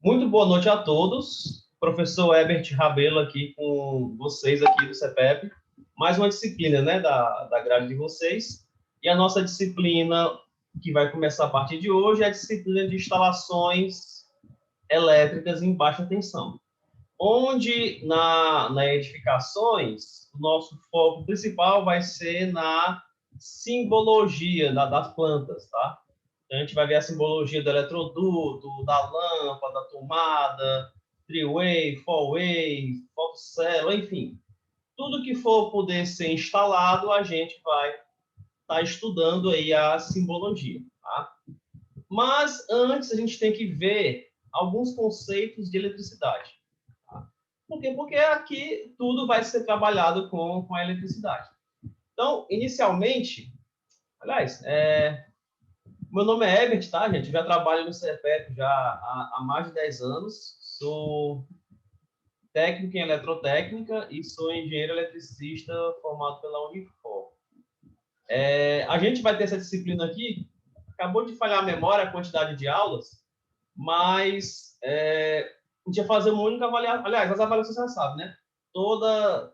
Muito boa noite a todos. Professor Herbert Rabelo aqui com vocês aqui do CEPEP. Mais uma disciplina, né, da grade de vocês. E a nossa disciplina que vai começar a partir de hoje é a disciplina de instalações elétricas em baixa tensão. Onde na edificações, o nosso foco principal vai ser na simbologia das plantas, tá? A gente vai ver a simbologia do eletroduto, da lâmpada, da tomada, three-way, four-way, fotocélula, enfim. Tudo que for poder ser instalado, a gente vai estar estudando aí a simbologia, tá? Mas antes a gente tem que ver alguns conceitos de eletricidade. Tá? Por quê? Porque aqui tudo vai ser trabalhado com a eletricidade. Então, inicialmente, aliás, meu nome é Herbert, tá, gente? Eu já trabalho no CEPEP já há mais de 10 anos. Sou técnico em eletrotécnica e sou engenheiro eletricista formado pela Unifor. A gente vai ter essa disciplina aqui. Acabou de falhar a memória, a quantidade de aulas, mas a gente vai fazer uma única avaliação. Aliás, as avaliações você já sabe, né? Deixa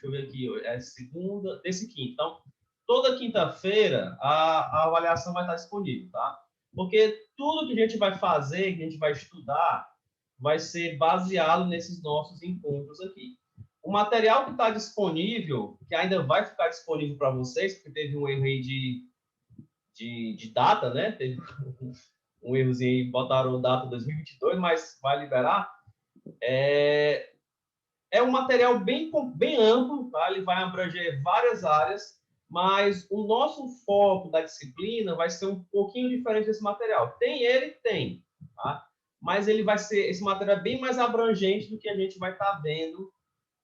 eu ver aqui, é segunda, terça e quinta. Então, toda quinta-feira a avaliação vai estar disponível, tá? Porque tudo que a gente vai fazer, que a gente vai estudar, vai ser baseado nesses nossos encontros aqui. O material que está disponível, que ainda vai ficar disponível para vocês, porque teve um erro aí de data, né? Teve um errozinho aí, botaram data 2022, mas vai liberar. É um material bem amplo, tá? Ele vai abranger várias áreas, mas o nosso foco da disciplina vai ser um pouquinho diferente desse material. Tem, tá? Mas ele vai ser, esse material é bem mais abrangente do que a gente vai estar vendo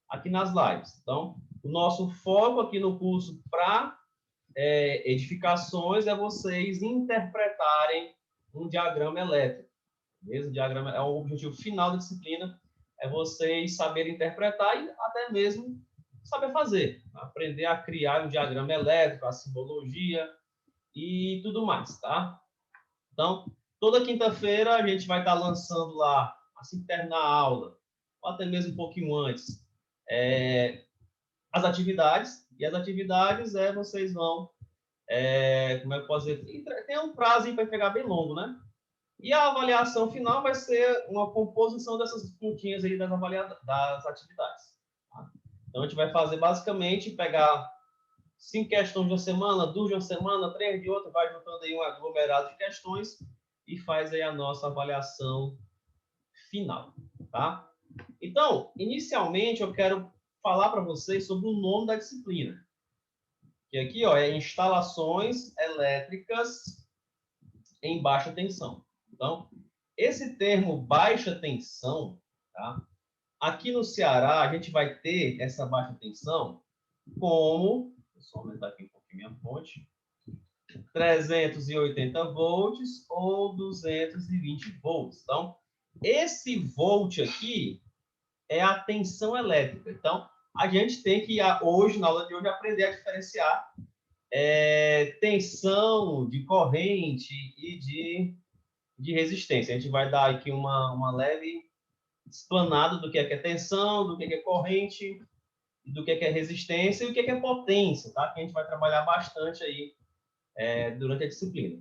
aqui nas lives. Então, o nosso foco aqui no curso para edificações é vocês interpretarem um diagrama elétrico. Mesmo diagrama é o objetivo final da disciplina, é vocês saberem interpretar e até mesmo saber fazer, aprender a criar um diagrama elétrico, a simbologia e tudo mais, tá? Então, toda quinta-feira a gente vai estar lançando lá, assim que terminar a aula, ou até mesmo um pouquinho antes, as atividades. E as atividades vocês vão, como é que eu posso dizer? Tem um prazo para pegar bem longo, né? E a avaliação final vai ser uma composição dessas pontinhas aí das atividades. Tá? Então, a gente vai fazer basicamente pegar 5 questões de uma semana, 2 de uma semana, 3 de outra, vai juntando aí um aglomerado de questões e faz aí a nossa avaliação final. Tá? Então, inicialmente, eu quero falar para vocês sobre o nome da disciplina. Que aqui é instalações elétricas em baixa tensão. Então, esse termo baixa tensão, tá? Aqui no Ceará, a gente vai ter essa baixa tensão como, deixa eu aumentar aqui um pouquinho minha fonte, 380 volts ou 220 volts. Então, esse volt aqui é a tensão elétrica. Então, a gente tem que, hoje, na aula de hoje, aprender a diferenciar tensão de corrente e de resistência. A gente vai dar aqui uma leve explanada do que é tensão, do que é corrente, do que é resistência e o que é potência, tá? Que a gente vai trabalhar bastante aí durante a disciplina.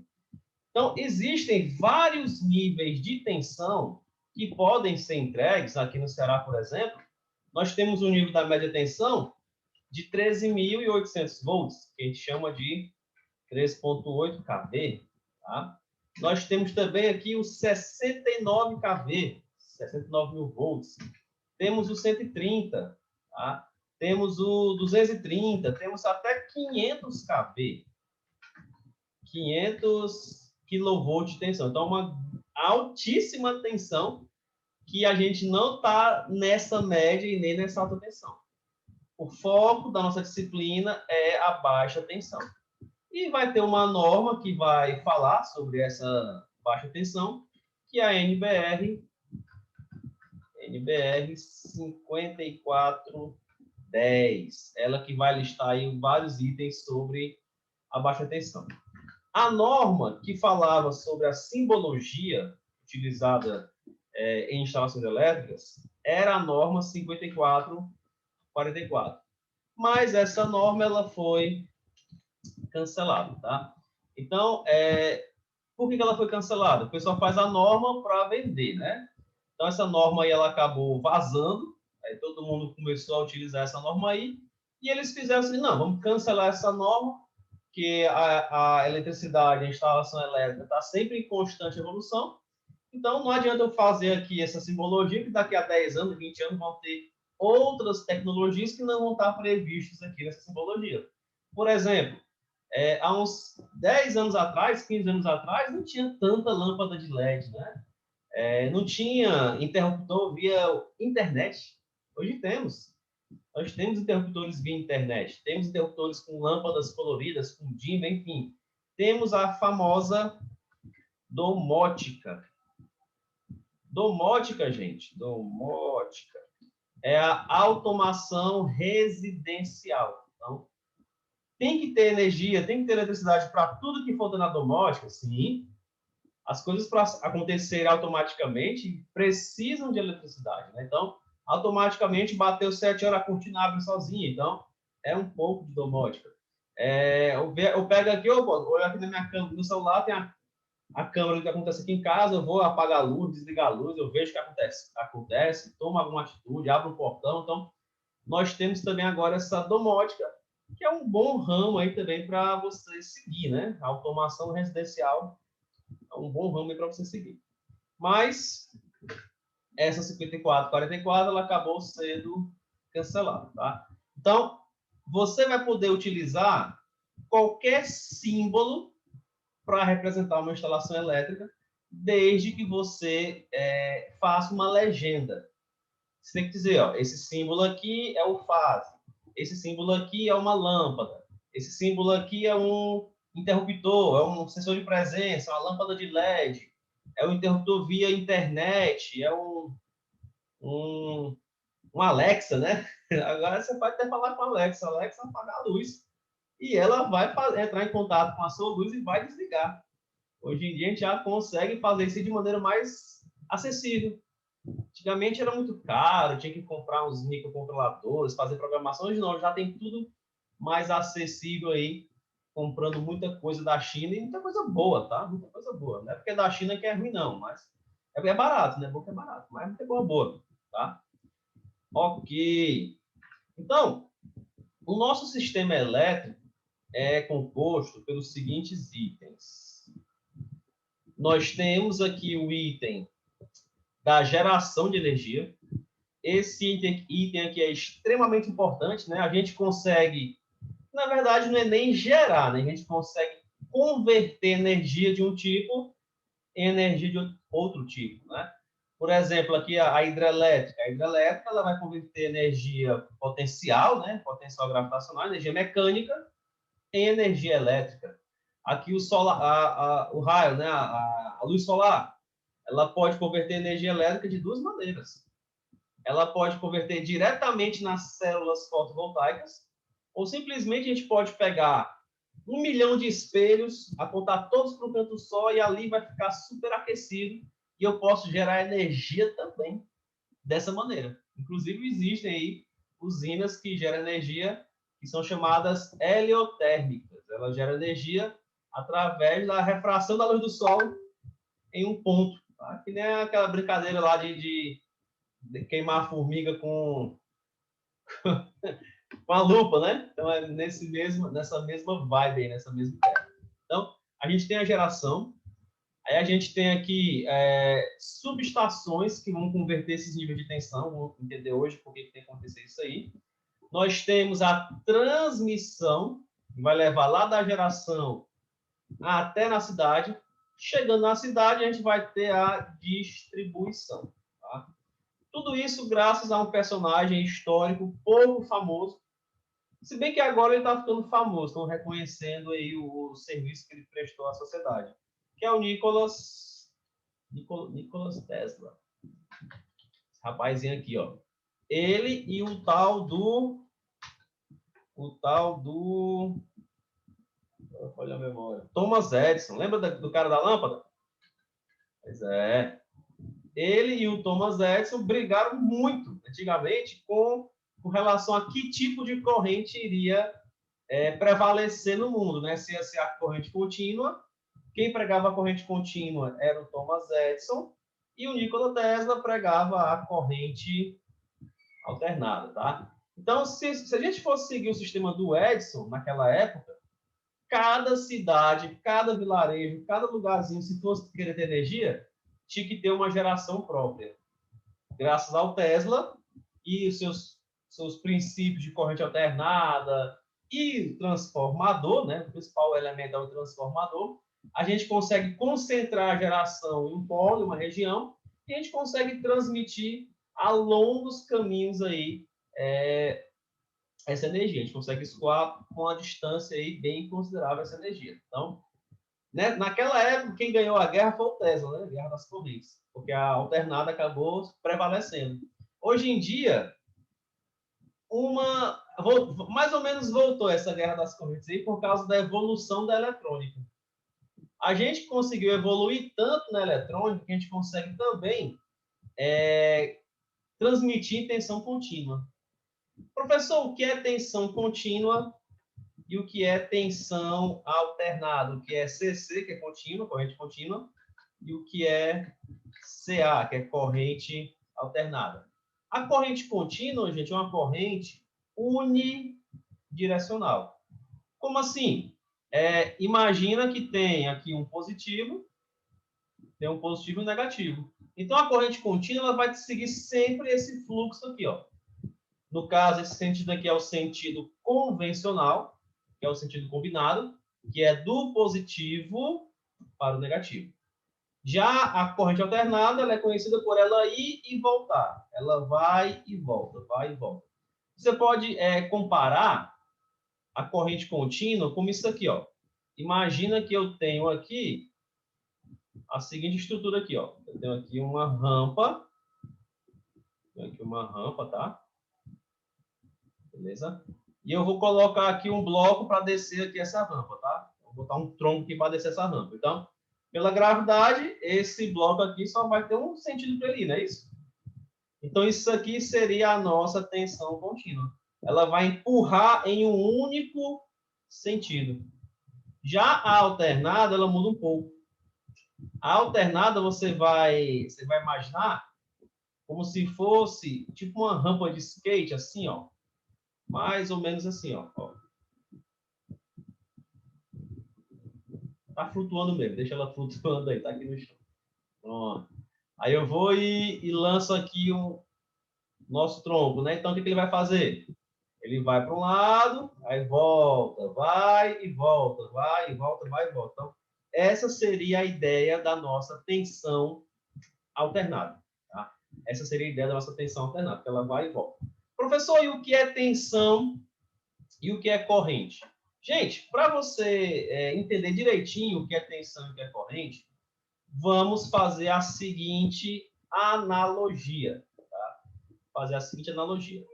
Então, existem vários níveis de tensão que podem ser entregues. Aqui no Ceará, por exemplo, nós temos o nível da média tensão de 13.800 volts, que a gente chama de 3.8 kV, tá? Nós temos também aqui o 69 kV, 69 mil volts. Temos o 130, tá? Temos o 230, temos até 500 kV, 500 kV de tensão. Então, uma altíssima tensão que a gente não está nessa média e nem nessa alta tensão. O foco da nossa disciplina é a baixa tensão. E vai ter uma norma que vai falar sobre essa baixa tensão, que é a NBR 5410. Ela que vai listar aí vários itens sobre a baixa tensão. A norma que falava sobre a simbologia, utilizada em instalações elétricas era a norma 5444. Mas essa norma ela foi cancelada, tá? Então, por que ela foi cancelada? O pessoal faz a norma para vender, né? Então, essa norma aí ela acabou vazando, aí todo mundo começou a utilizar essa norma aí, e eles fizeram assim, não, vamos cancelar essa norma, que a eletricidade, a instalação elétrica está sempre em constante evolução, então não adianta eu fazer aqui essa simbologia, que daqui a 10 anos, 20 anos vão ter outras tecnologias que não vão estar previstas aqui nessa simbologia. Por exemplo, há uns 10 anos atrás, 15 anos atrás, não tinha tanta lâmpada de LED, né? Não tinha interruptor via internet. Hoje temos. Nós temos interruptores via internet. Temos interruptores com lâmpadas coloridas, com dimmer, enfim. Temos a famosa domótica. Domótica, gente, domótica é a automação residencial. Então, tem que ter energia, tem que ter eletricidade para tudo que for na domótica, sim. As coisas para acontecerem automaticamente precisam de eletricidade, né? Então, automaticamente bateu 7 horas, a cortina abre sozinha. Então, é um pouco de domótica. Eu pego aqui, eu olho aqui na minha câmera, no celular tem a câmera do que acontece aqui em casa, eu vou apagar a luz, desligar a luz, eu vejo o que acontece, tomo alguma atitude, abro um portão. Então, nós temos também agora essa domótica, que é um bom ramo aí também para você seguir, né? A automação residencial é um bom ramo para você seguir. Mas essa 5444 ela acabou sendo cancelada, tá? Então, você vai poder utilizar qualquer símbolo para representar uma instalação elétrica, desde que você faça uma legenda. Você tem que dizer, ó, esse símbolo aqui é o fase, esse símbolo aqui é uma lâmpada, esse símbolo aqui é um interruptor, é um sensor de presença, uma lâmpada de LED, é um interruptor via internet, é um Alexa, né? Agora você pode até falar com a Alexa, apaga a luz, e ela vai entrar em contato com a sua luz e vai desligar. Hoje em dia a gente já consegue fazer isso de maneira mais acessível. Antigamente era muito caro, tinha que comprar uns microcontroladores, fazer programação. Hoje não, já tem tudo mais acessível aí, comprando muita coisa da China e muita coisa boa, tá? Muita coisa boa. Não é porque é da China que é ruim, não, mas é barato, né? Bom que é barato, mas muita coisa boa, tá? Ok. Então, o nosso sistema elétrico é composto pelos seguintes itens. Nós temos aqui o item da geração de energia. Esse item aqui é extremamente importante, né? A gente consegue, na verdade, não é nem gerar, né? A gente consegue converter energia de um tipo em energia de outro tipo, né? Por exemplo, aqui a hidrelétrica. A hidrelétrica ela vai converter energia potencial, né? Potencial gravitacional, energia mecânica, em energia elétrica. Aqui o solar, o raio, né? A luz solar, ela pode converter energia elétrica de duas maneiras. Ela pode converter diretamente nas células fotovoltaicas, ou simplesmente a gente pode pegar 1 milhão de espelhos, apontar todos para um canto só e ali vai ficar superaquecido e eu posso gerar energia também dessa maneira. Inclusive existem aí usinas que geram energia que são chamadas heliotérmicas. Ela gera energia através da refração da luz do sol em um ponto, tá? Que nem aquela brincadeira lá de queimar a formiga com a lupa, né? Então é nessa mesma vibe aí, nessa mesma ideia. Então, a gente tem a geração, aí a gente tem aqui subestações que vão converter esses níveis de tensão, vamos entender hoje por que tem que acontecer isso aí. Nós temos a transmissão, que vai levar lá da geração até na cidade. Chegando na cidade, a gente vai ter a distribuição. Tá? Tudo isso graças a um personagem histórico pouco famoso. Se bem que agora ele está ficando famoso, estão reconhecendo aí o serviço que ele prestou à sociedade, que é o Nicolas Tesla. Esse rapazinho aqui, ó. Ele e olha a memória. Thomas Edison, lembra do cara da lâmpada? Pois é. ele e o Thomas Edison brigaram muito, antigamente, com relação a que tipo de corrente iria prevalecer no mundo, né? Se ia ser a corrente contínua. Quem pregava a corrente contínua era o Thomas Edison, e o Nikola Tesla pregava a corrente alternada, tá? Então, se a gente fosse seguir o sistema do Edison, naquela época, cada cidade, cada vilarejo, cada lugarzinho, se fosse querer ter energia, tinha que ter uma geração própria. Graças ao Tesla e os seus princípios de corrente alternada e transformador, né? O principal elemento é o transformador, a gente consegue concentrar a geração em um polo, em uma região, e a gente consegue transmitir a longos caminhos aí essa energia. A gente consegue escoar com uma distância aí bem considerável essa energia. Então, né, naquela época, quem ganhou a guerra foi o Tesla, né? A guerra das correntes, porque a alternada acabou prevalecendo. Hoje em dia, mais ou menos voltou essa guerra das correntes aí por causa da evolução da eletrônica. A gente conseguiu evoluir tanto na eletrônica que a gente consegue também transmitir tensão contínua. Professor, o que é tensão contínua e o que é tensão alternada? O que é CC, que é contínua, corrente contínua, e o que é CA, que é corrente alternada. A corrente contínua, gente, é uma corrente unidirecional. Como assim? Imagina que tem aqui um positivo, tem um positivo e um negativo. Então, a corrente contínua ela vai seguir sempre esse fluxo aqui, ó. No caso, esse sentido aqui é o sentido convencional, que é o sentido combinado, que é do positivo para o negativo. Já a corrente alternada, ela é conhecida por ela ir e voltar. Ela vai e volta, vai e volta. Você pode comparar a corrente contínua como isso aqui, ó. Imagina que eu tenho aqui a seguinte estrutura aqui, ó. Eu tenho aqui uma rampa. Tenho aqui uma rampa, tá? Beleza? E eu vou colocar aqui um bloco para descer aqui essa rampa, tá? Vou botar um tronco aqui para descer essa rampa. Então, pela gravidade, esse bloco aqui só vai ter um sentido para ele, não é isso? Então, isso aqui seria a nossa tensão contínua. Ela vai empurrar em um único sentido. Já a alternada, ela muda um pouco. A alternada, você vai imaginar como se fosse tipo uma rampa de skate, assim, ó. Mais ou menos assim, ó. Tá flutuando mesmo, deixa ela flutuando aí, tá aqui no chão. Pronto. Aí eu vou e lanço aqui o nosso tronco, né? Então, o que ele vai fazer? Ele vai para um lado, aí volta, vai e volta, vai e volta, vai e volta. Então, essa seria a ideia da nossa tensão alternada. Tá? Essa seria a ideia da nossa tensão alternada, que ela vai e volta. Professor, e o que é tensão e o que é corrente? Gente, para você entender direitinho o que é tensão e o que é corrente, vamos fazer a seguinte analogia. Tá? Fazer a seguinte analogia.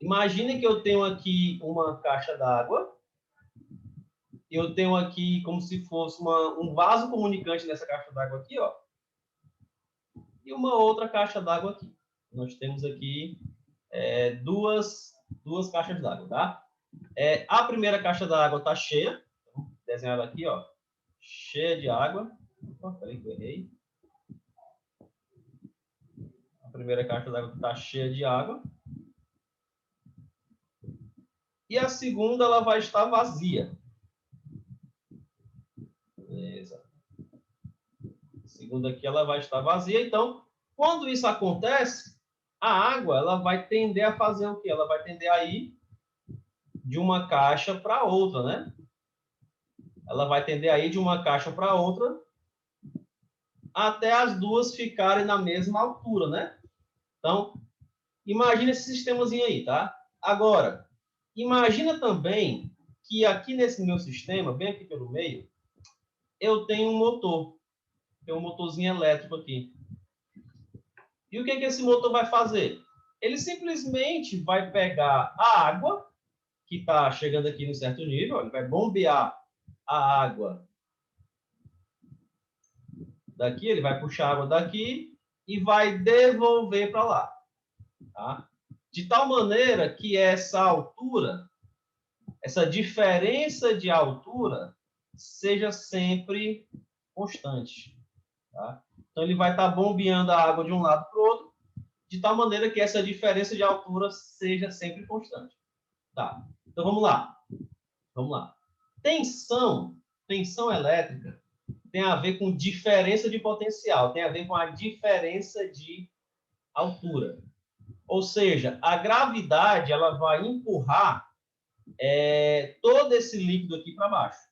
Imagine que eu tenho aqui uma caixa d'água. Eu tenho aqui como se fosse um vaso comunicante nessa caixa d'água aqui, ó. E uma outra caixa d'água aqui. Nós temos aqui duas caixas d'água, tá? A primeira caixa d'água está cheia. Então, desenhada aqui, ó. Cheia de água. Opa, peraí que eu errei. A primeira caixa d'água está cheia de água. E a segunda, ela vai estar vazia. Beleza. A segunda aqui, ela vai estar vazia. Então, quando isso acontece, a água, ela vai tender a fazer o quê? Ela vai tender a ir de uma caixa para outra, né? Ela vai tender a ir de uma caixa para outra até as duas ficarem na mesma altura, né? Então, imagina esse sistemazinho aí, tá? Agora, imagina também que aqui nesse meu sistema, bem aqui pelo meio, eu tenho um motor. Tem um motorzinho elétrico aqui. E o que esse motor vai fazer? Ele simplesmente vai pegar a água, que está chegando aqui em um certo nível, ele vai bombear a água daqui, ele vai puxar a água daqui e vai devolver para lá. Tá? De tal maneira que essa altura, essa diferença de altura, seja sempre constante. Tá? Então, ele vai estar bombeando a água de um lado para o outro, de tal maneira que essa diferença de altura seja sempre constante. Tá? Então, vamos lá. Vamos lá. Tensão elétrica tem a ver com diferença de potencial, tem a ver com a diferença de altura. Ou seja, a gravidade ela vai empurrar todo esse líquido aqui para baixo.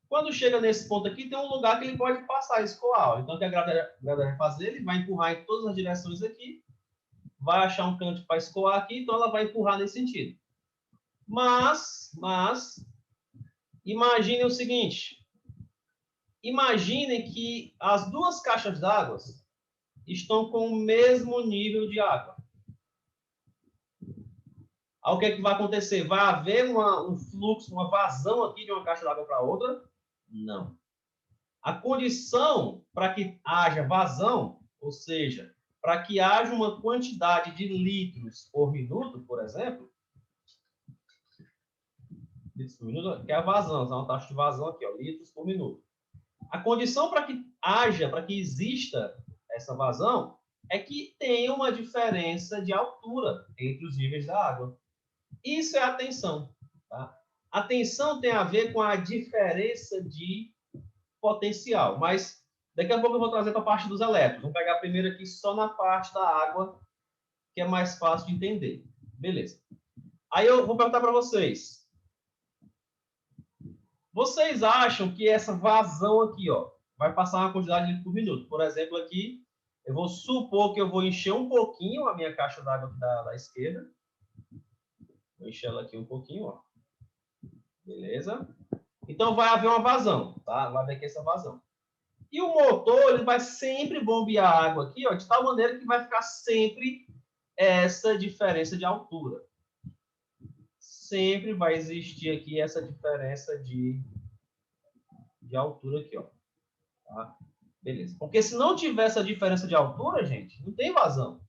Quando chega nesse ponto aqui, tem um lugar que ele pode passar, escoar. Então, o que a gravidade vai fazer? Ele vai empurrar em todas as direções aqui, vai achar um canto para escoar aqui, então ela vai empurrar nesse sentido. Mas imagine o seguinte, imaginem que as duas caixas d'água estão com o mesmo nível de água. Aí, o que é que vai acontecer? Vai haver um fluxo, uma vazão aqui de uma caixa d'água para outra? Não. A condição para que haja vazão, ou seja, para que haja uma quantidade de litros por minuto, por exemplo, litros por minuto, que é a vazão, é uma taxa de vazão aqui, ó, litros por minuto. A condição para que haja, para que exista essa vazão, é que tenha uma diferença de altura entre os níveis da água. Isso é a tensão. Tá? A tensão tem a ver com a diferença de potencial, mas daqui a pouco eu vou trazer para a parte dos elétrons. Vamos pegar primeiro aqui só na parte da água, que é mais fácil de entender. Beleza. Aí eu vou perguntar para vocês. Vocês acham que essa vazão aqui, ó, vai passar uma quantidade de litro por minuto? Por exemplo, aqui, eu vou supor que eu vou encher um pouquinho a minha caixa d'água da esquerda. Vou encher ela aqui um pouquinho, ó. Beleza? Então, vai haver uma vazão, tá? Vai haver aqui essa vazão. E o motor, ele vai sempre bombear a água aqui, ó, de tal maneira que vai ficar sempre essa diferença de altura. Sempre vai existir aqui essa diferença de altura aqui, ó. Tá? Beleza. Porque se não tiver essa diferença de altura, gente, não tem vazão.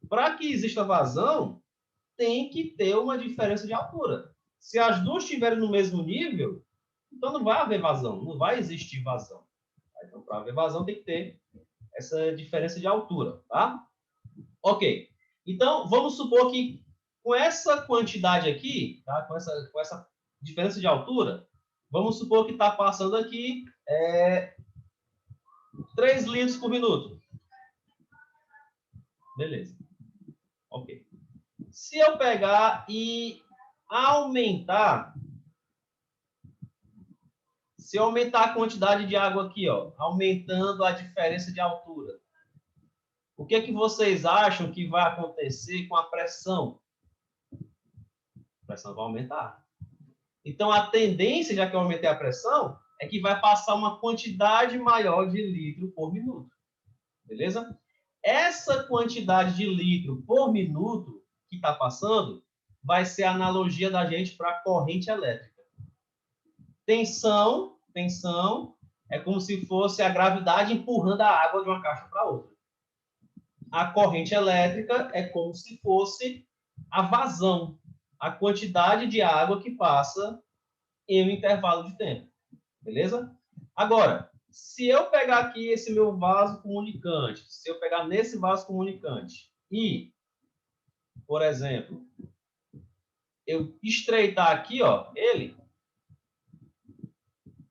Para que exista vazão, tem que ter uma diferença de altura. Se as duas estiverem no mesmo nível, então não vai haver vazão, não vai existir vazão. Então, para haver vazão, tem que ter essa diferença de altura, tá? Ok. Então, vamos supor que com essa quantidade aqui, tá? com essa diferença de altura, vamos supor que está passando aqui 3 litros por minuto. Beleza. Ok. Se eu pegar e aumentar, se eu aumentar a quantidade de água aqui, ó, aumentando a diferença de altura, o que é que vocês acham que vai acontecer com a pressão? A pressão vai aumentar. Então, a tendência, já que eu aumentei a pressão, é que vai passar uma quantidade maior de litro por minuto. Beleza? Essa quantidade de litro por minuto que está passando vai ser a analogia da gente para a corrente elétrica. Tensão é como se fosse a gravidade empurrando a água de uma caixa para outra. A corrente elétrica é como se fosse a vazão, a quantidade de água que passa em um intervalo de tempo. Beleza? Agora, se eu pegar aqui esse meu vaso comunicante, se eu pegar nesse vaso comunicante e, por exemplo, eu estreitar aqui, ó, ele,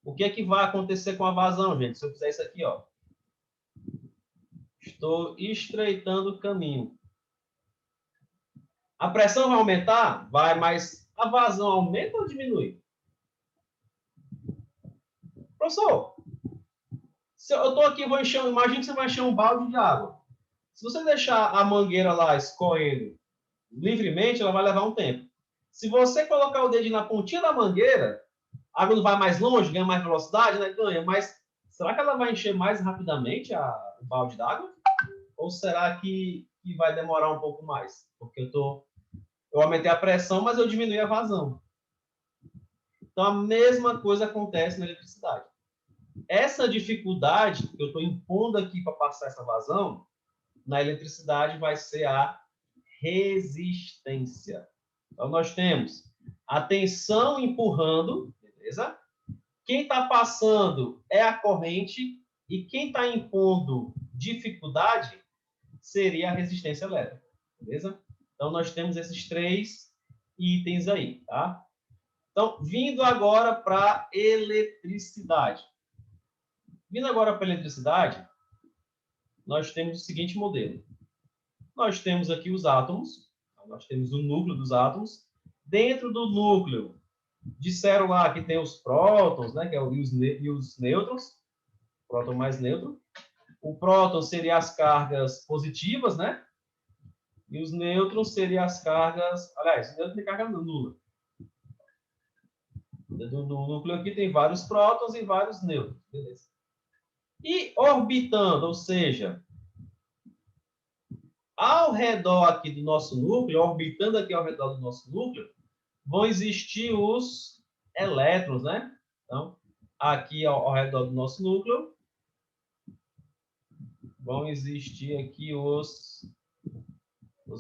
o que é que vai acontecer com a vazão, gente? Se eu fizer isso aqui, ó. Estou estreitando o caminho. A pressão vai aumentar? Vai, mas a vazão aumenta ou diminui? Professor, se eu estou aqui, vou encher, imagina que você vai encher um balde de água. Se você deixar a mangueira lá escorrendo livremente, ela vai levar um tempo. Se você colocar o dedinho na pontinha da mangueira, a água não vai mais longe, ganha mais velocidade, né? Ganha, mas será que ela vai encher mais rapidamente o balde d'água? Ou será que vai demorar um pouco mais? Porque eu aumentei a pressão, mas eu diminui a vazão. Então, a mesma coisa acontece na eletricidade. Essa dificuldade que eu estou impondo aqui para passar essa vazão, na eletricidade vai ser a resistência. Então, nós temos a tensão empurrando, beleza? Quem está passando é a corrente e quem está impondo dificuldade seria a resistência elétrica, beleza? Então, nós temos esses três itens aí, tá? Então, vindo agora para eletricidade. Vindo agora para eletricidade, nós temos o seguinte modelo. Nós temos aqui os átomos, nós temos o núcleo dos átomos. Dentro do núcleo, disseram lá que tem os prótons, né, que é e os nêutrons, próton mais nêutron. O próton seria as cargas positivas, né? E os nêutrons seriam as cargas... Aliás, o nêutron tem carga nula. No núcleo aqui tem vários prótons e vários nêutrons, beleza? E orbitando, ou seja, ao redor aqui do nosso núcleo, orbitando aqui ao redor do nosso núcleo, vão existir os elétrons, né? Então, aqui ao redor do nosso núcleo, vão existir aqui os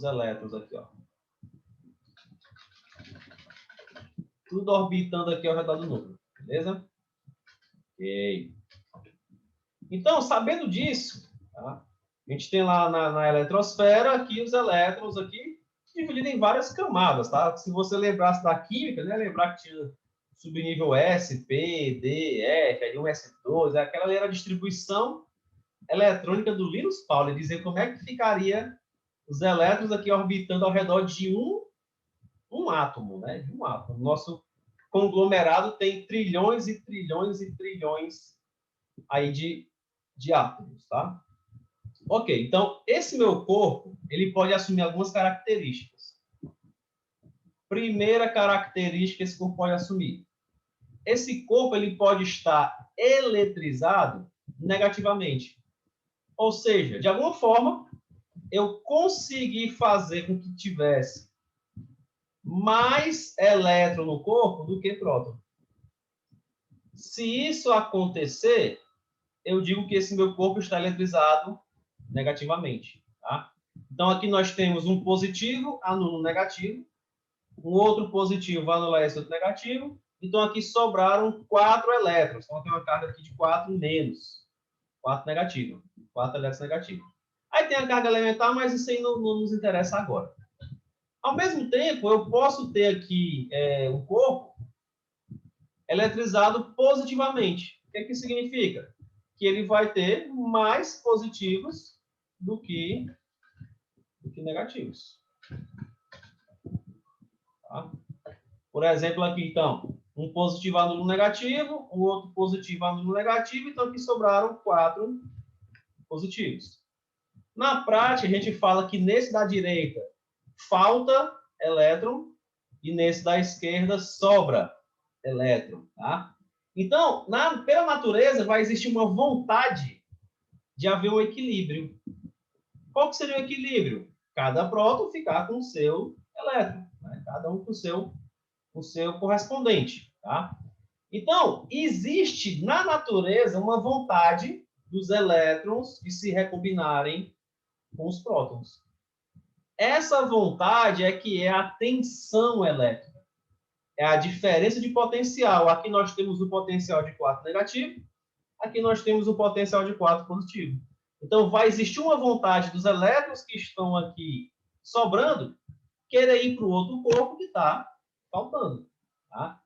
elétrons aqui, ó. Tudo orbitando aqui ao redor do núcleo, beleza? Ok. Então, sabendo disso, tá? A gente tem lá na eletrosfera aqui os elétrons aqui divididos em várias camadas, tá? Se você lembrasse da química, né? Lembrar que tinha subnível S, P, D, F, aí um S2, aquela ali era a distribuição eletrônica do Linus Pauling, dizer como é que ficaria os elétrons aqui orbitando ao redor de um átomo, né? De um átomo. Nosso conglomerado tem trilhões e trilhões e trilhões aí de átomos, tá? Ok, então esse meu corpo, ele pode assumir algumas características. Primeira característica que esse corpo pode assumir. Esse corpo, ele pode estar eletrizado negativamente. Ou seja, de alguma forma, eu consegui fazer com que tivesse mais elétron no corpo do que próton. Se isso acontecer, eu digo que esse meu corpo está eletrizado negativamente, tá? Então, aqui nós temos um positivo, anula um negativo, um outro positivo, anula esse outro negativo. Então, aqui sobraram 4 elétrons. Então, tem uma carga aqui de 4 menos. 4 negativo. 4 elétrons negativos. Aí tem a carga elementar, mas isso aí não nos interessa agora. Ao mesmo tempo, eu posso ter aqui um corpo eletrizado positivamente. O que significa? Que ele vai ter mais positivos do que negativos. Tá? Por exemplo, aqui, então, um positivo anula um negativo, um outro positivo anula um negativo, então aqui sobraram 4 positivos. Na prática, a gente fala que nesse da direita falta elétron e nesse da esquerda sobra elétron, tá? Então, pela natureza, vai existir uma vontade de haver um equilíbrio. Qual que seria o equilíbrio? Cada próton ficar com o seu elétron, né? Cada um com o seu correspondente, tá? Então, existe na natureza uma vontade dos elétrons de se recombinarem com os prótons. Essa vontade é que é a tensão elétrica. É a diferença de potencial. Aqui nós temos o potencial de 4 negativo, aqui nós temos o potencial de 4 positivo. Então, vai existir uma vontade dos elétrons que estão aqui sobrando, querer ir para o outro corpo que está faltando. Tá?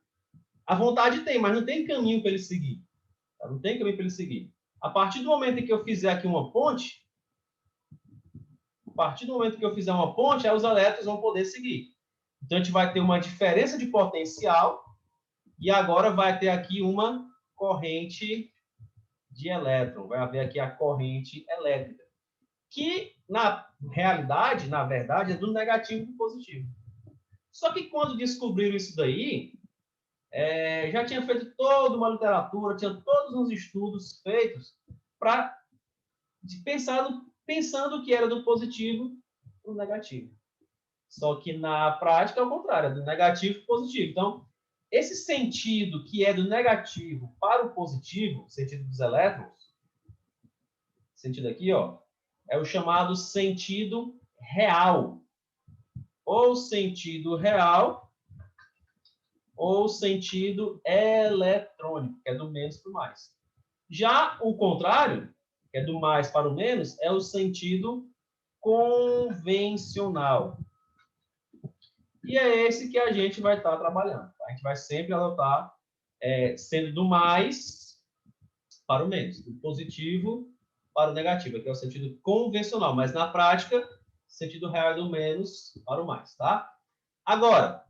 A vontade tem, mas não tem caminho para ele seguir. Tá? Não tem caminho para ele seguir. A partir do momento em que eu fizer aqui uma ponte, aí os elétrons vão poder seguir. Então, a gente vai ter uma diferença de potencial e agora vai ter aqui uma corrente de elétron. Vai haver aqui a corrente elétrica, que, na realidade, na verdade, é do negativo para o positivo. Só que quando descobriram isso daí, já tinha feito toda uma literatura, tinha todos os estudos feitos para pensando que era do positivo para o negativo. Só que na prática é o contrário, é do negativo para o positivo. Então, esse sentido que é do negativo para o positivo, sentido dos elétrons, sentido aqui, ó, é o chamado sentido real. Ou sentido real, ou sentido eletrônico, que é do menos para o mais. Já o contrário, que é do mais para o menos, é o sentido convencional. E é esse que a gente vai estar trabalhando. A gente vai sempre adotar sendo do mais para o menos, do positivo para o negativo, que é o sentido convencional, mas na prática, sentido real é do menos para o mais, tá? Agora,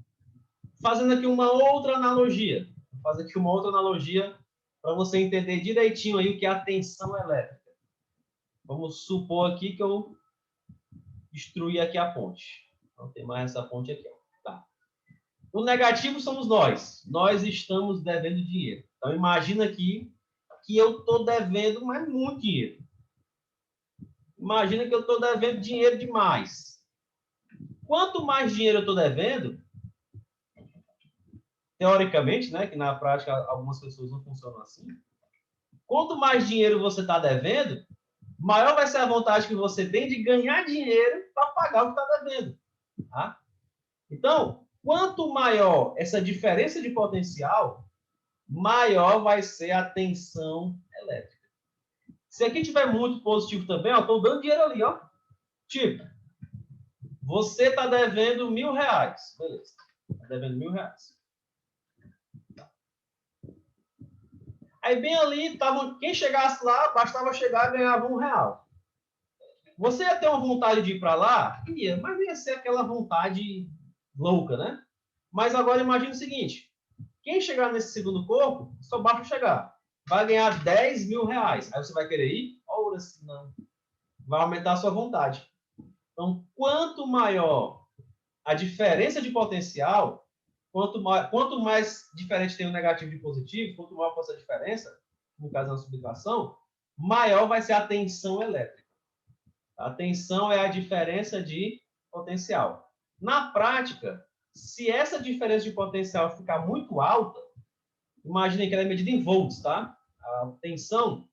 fazendo aqui uma outra analogia, vou fazer aqui uma outra analogia para você entender direitinho aí o que é a tensão elétrica. Vamos supor aqui que eu destruí aqui a ponte. Não tem mais essa ponte aqui, ó. Tá. O negativo somos nós. Nós estamos devendo dinheiro. Então, imagina aqui que eu estou devendo, mas muito dinheiro. Imagina que eu estou devendo dinheiro demais. Quanto mais dinheiro eu estou devendo, teoricamente, né, que na prática algumas pessoas não funcionam assim, quanto mais dinheiro você está devendo, maior vai ser a vontade que você tem de ganhar dinheiro para pagar o que está devendo. Tá? Então, quanto maior essa diferença de potencial, maior vai ser a tensão elétrica. Se aqui tiver muito positivo também, ó, estou dando dinheiro ali, ó. Tipo, você está devendo R$1.000. Beleza. Está devendo R$1.000. Aí bem ali, quem chegasse lá, bastava chegar e ganhava R$1. Você ia ter uma vontade de ir para lá? Ia, mas ia ser aquela vontade louca, né? Mas agora imagine o seguinte, quem chegar nesse segundo corpo, só basta chegar. Vai ganhar R$10.000. Aí você vai querer ir? Ora, assim, não. Vai aumentar a sua vontade. Então, quanto maior a diferença de potencial, quanto mais diferente tem o negativo e o positivo, quanto maior for essa diferença, no caso da subtração, maior vai ser a tensão elétrica. A tensão é a diferença de potencial. Na prática, se essa diferença de potencial ficar muito alta, imaginem que ela é medida em volts, tá? A tensão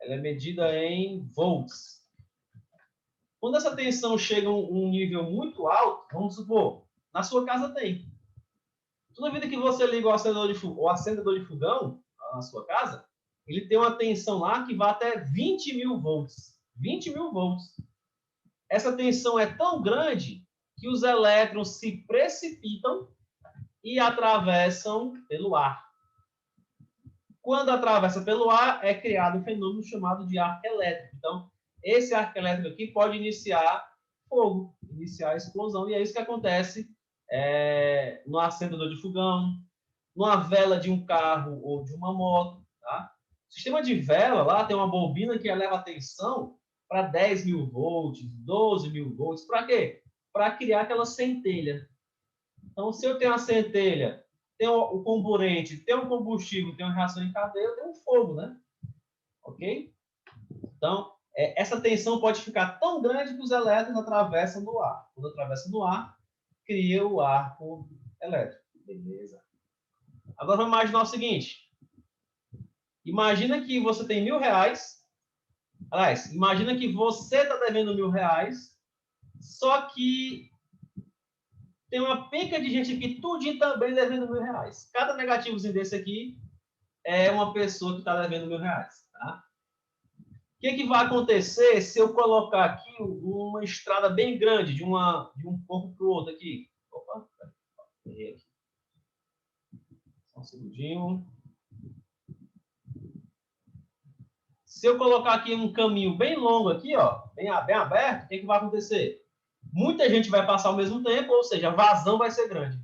ela é medida em volts. Quando essa tensão chega a um nível muito alto, vamos supor, na sua casa tem. Toda vida que você liga o acendedor de fogão na sua casa, ele tem uma tensão lá que vai até 20.000 volts. 20.000 volts. Essa tensão é tão grande que os elétrons se precipitam e atravessam pelo ar. Quando atravessa pelo ar, é criado um fenômeno chamado de arco elétrico. Então, esse arco elétrico aqui pode iniciar fogo, iniciar explosão, e é isso que acontece no acendedor de fogão, numa vela de um carro ou de uma moto. Tá? O sistema de vela lá tem uma bobina que eleva a tensão para 10.000 volts, 12.000 volts. Para quê? Para criar aquela centelha. Então, se eu tenho uma centelha, tem o comburente, tem um combustível, tem uma reação em cadeia, tem um fogo, né? Ok? Então, essa tensão pode ficar tão grande que os elétrons atravessam no ar. Quando atravessam no ar, cria o arco elétrico. Beleza. Agora, vamos imaginar o seguinte. Imagina que você tem R$1.000. Aliás, imagina que você está devendo R$1.000, só que tem uma penca de gente aqui, tudinho também devendo R$1.000. Cada negativozinho desse aqui é uma pessoa que está devendo R$1.000. Tá? O que vai acontecer se eu colocar aqui uma estrada bem grande de um corpo para o outro aqui? Opa, errei aqui. Só um segundinho. Se eu colocar aqui um caminho bem longo aqui, ó, bem aberto, o que vai acontecer? Muita gente vai passar ao mesmo tempo, ou seja, a vazão vai ser grande.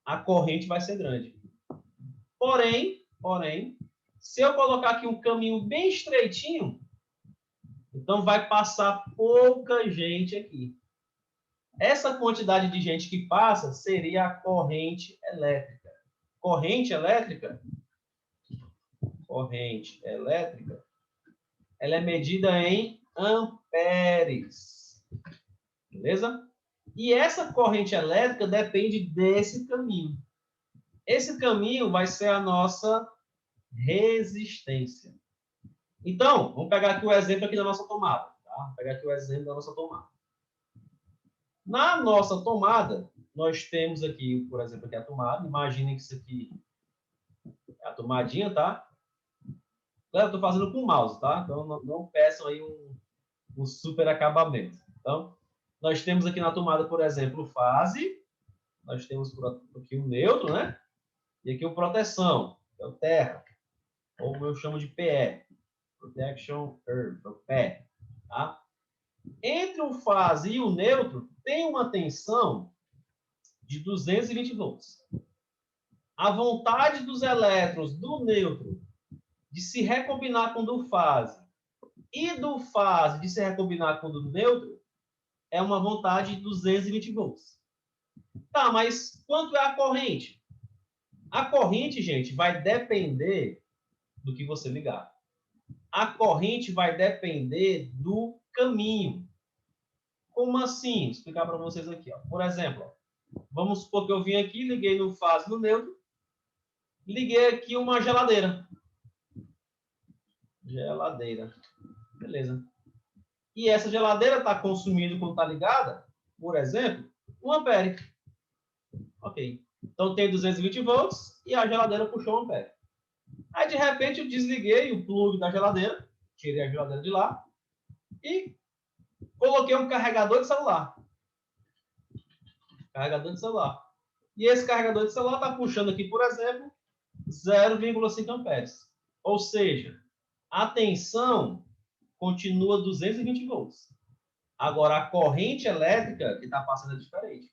A corrente vai ser grande. Porém, se eu colocar aqui um caminho bem estreitinho, então vai passar pouca gente aqui. Essa quantidade de gente que passa seria a corrente elétrica. Corrente elétrica, ela é medida em amperes. Beleza? E essa corrente elétrica depende desse caminho. Esse caminho vai ser a nossa resistência. Então, vamos pegar aqui o exemplo aqui da nossa tomada. Tá? Vamos pegar aqui o exemplo da nossa tomada. Na nossa tomada, nós temos aqui, por exemplo, aqui a tomada. Imaginem que isso aqui é a tomadinha, tá? Eu estou fazendo com o mouse, tá? Então, não peçam aí um super acabamento. Então, nós temos aqui na tomada, por exemplo, fase. Nós temos aqui o neutro, né? E aqui o proteção, que é o terra. Ou eu chamo de PE. Protection Earth, o PE. Tá? Entre o fase e o neutro, tem uma tensão de 220 volts. A vontade dos elétrons do neutro de se recombinar com o do fase e do fase de se recombinar com o do neutro é uma vontade de 220 volts. Tá, mas quanto é a corrente? A corrente, gente, vai depender do que você ligar. A corrente vai depender do caminho. Como assim? Vou explicar para vocês aqui. Ó. Por exemplo, ó, vamos supor que eu vim aqui, liguei no fase no neutro, liguei aqui uma geladeira. Geladeira. Beleza. E essa geladeira está consumindo, quando está ligada, por exemplo, 1 ampere. Ok. Então tem 220 volts e a geladeira puxou 1 ampere. Aí, de repente, eu desliguei o plug da geladeira, tirei a geladeira de lá e coloquei um carregador de celular. Carregador de celular. E esse carregador de celular está puxando aqui, por exemplo, 0,5 amperes. Ou seja, a tensão continua 220 volts. Agora, a corrente elétrica que está passando é diferente.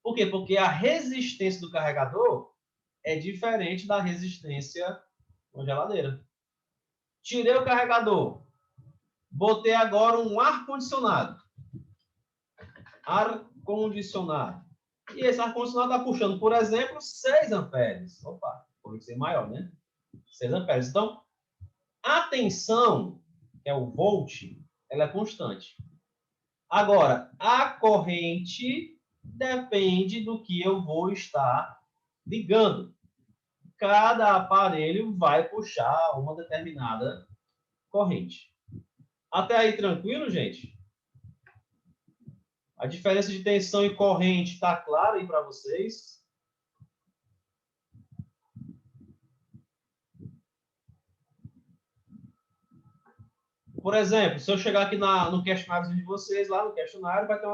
Por quê? Porque a resistência do carregador é diferente da resistência da geladeira. Tirei o carregador. Botei agora um ar-condicionado. Ar-condicionado. E esse ar-condicionado está puxando, por exemplo, 6 amperes. Opa, pode ser maior, né? 6 amperes. Então, a tensão, que é o volt, ela é constante. Agora, a corrente depende do que eu vou estar ligando. Cada aparelho vai puxar uma determinada corrente. Até aí tranquilo, gente? A diferença de tensão e corrente está clara aí para vocês? Por exemplo, se eu chegar aqui no questionário de vocês, lá no questionário, vai ter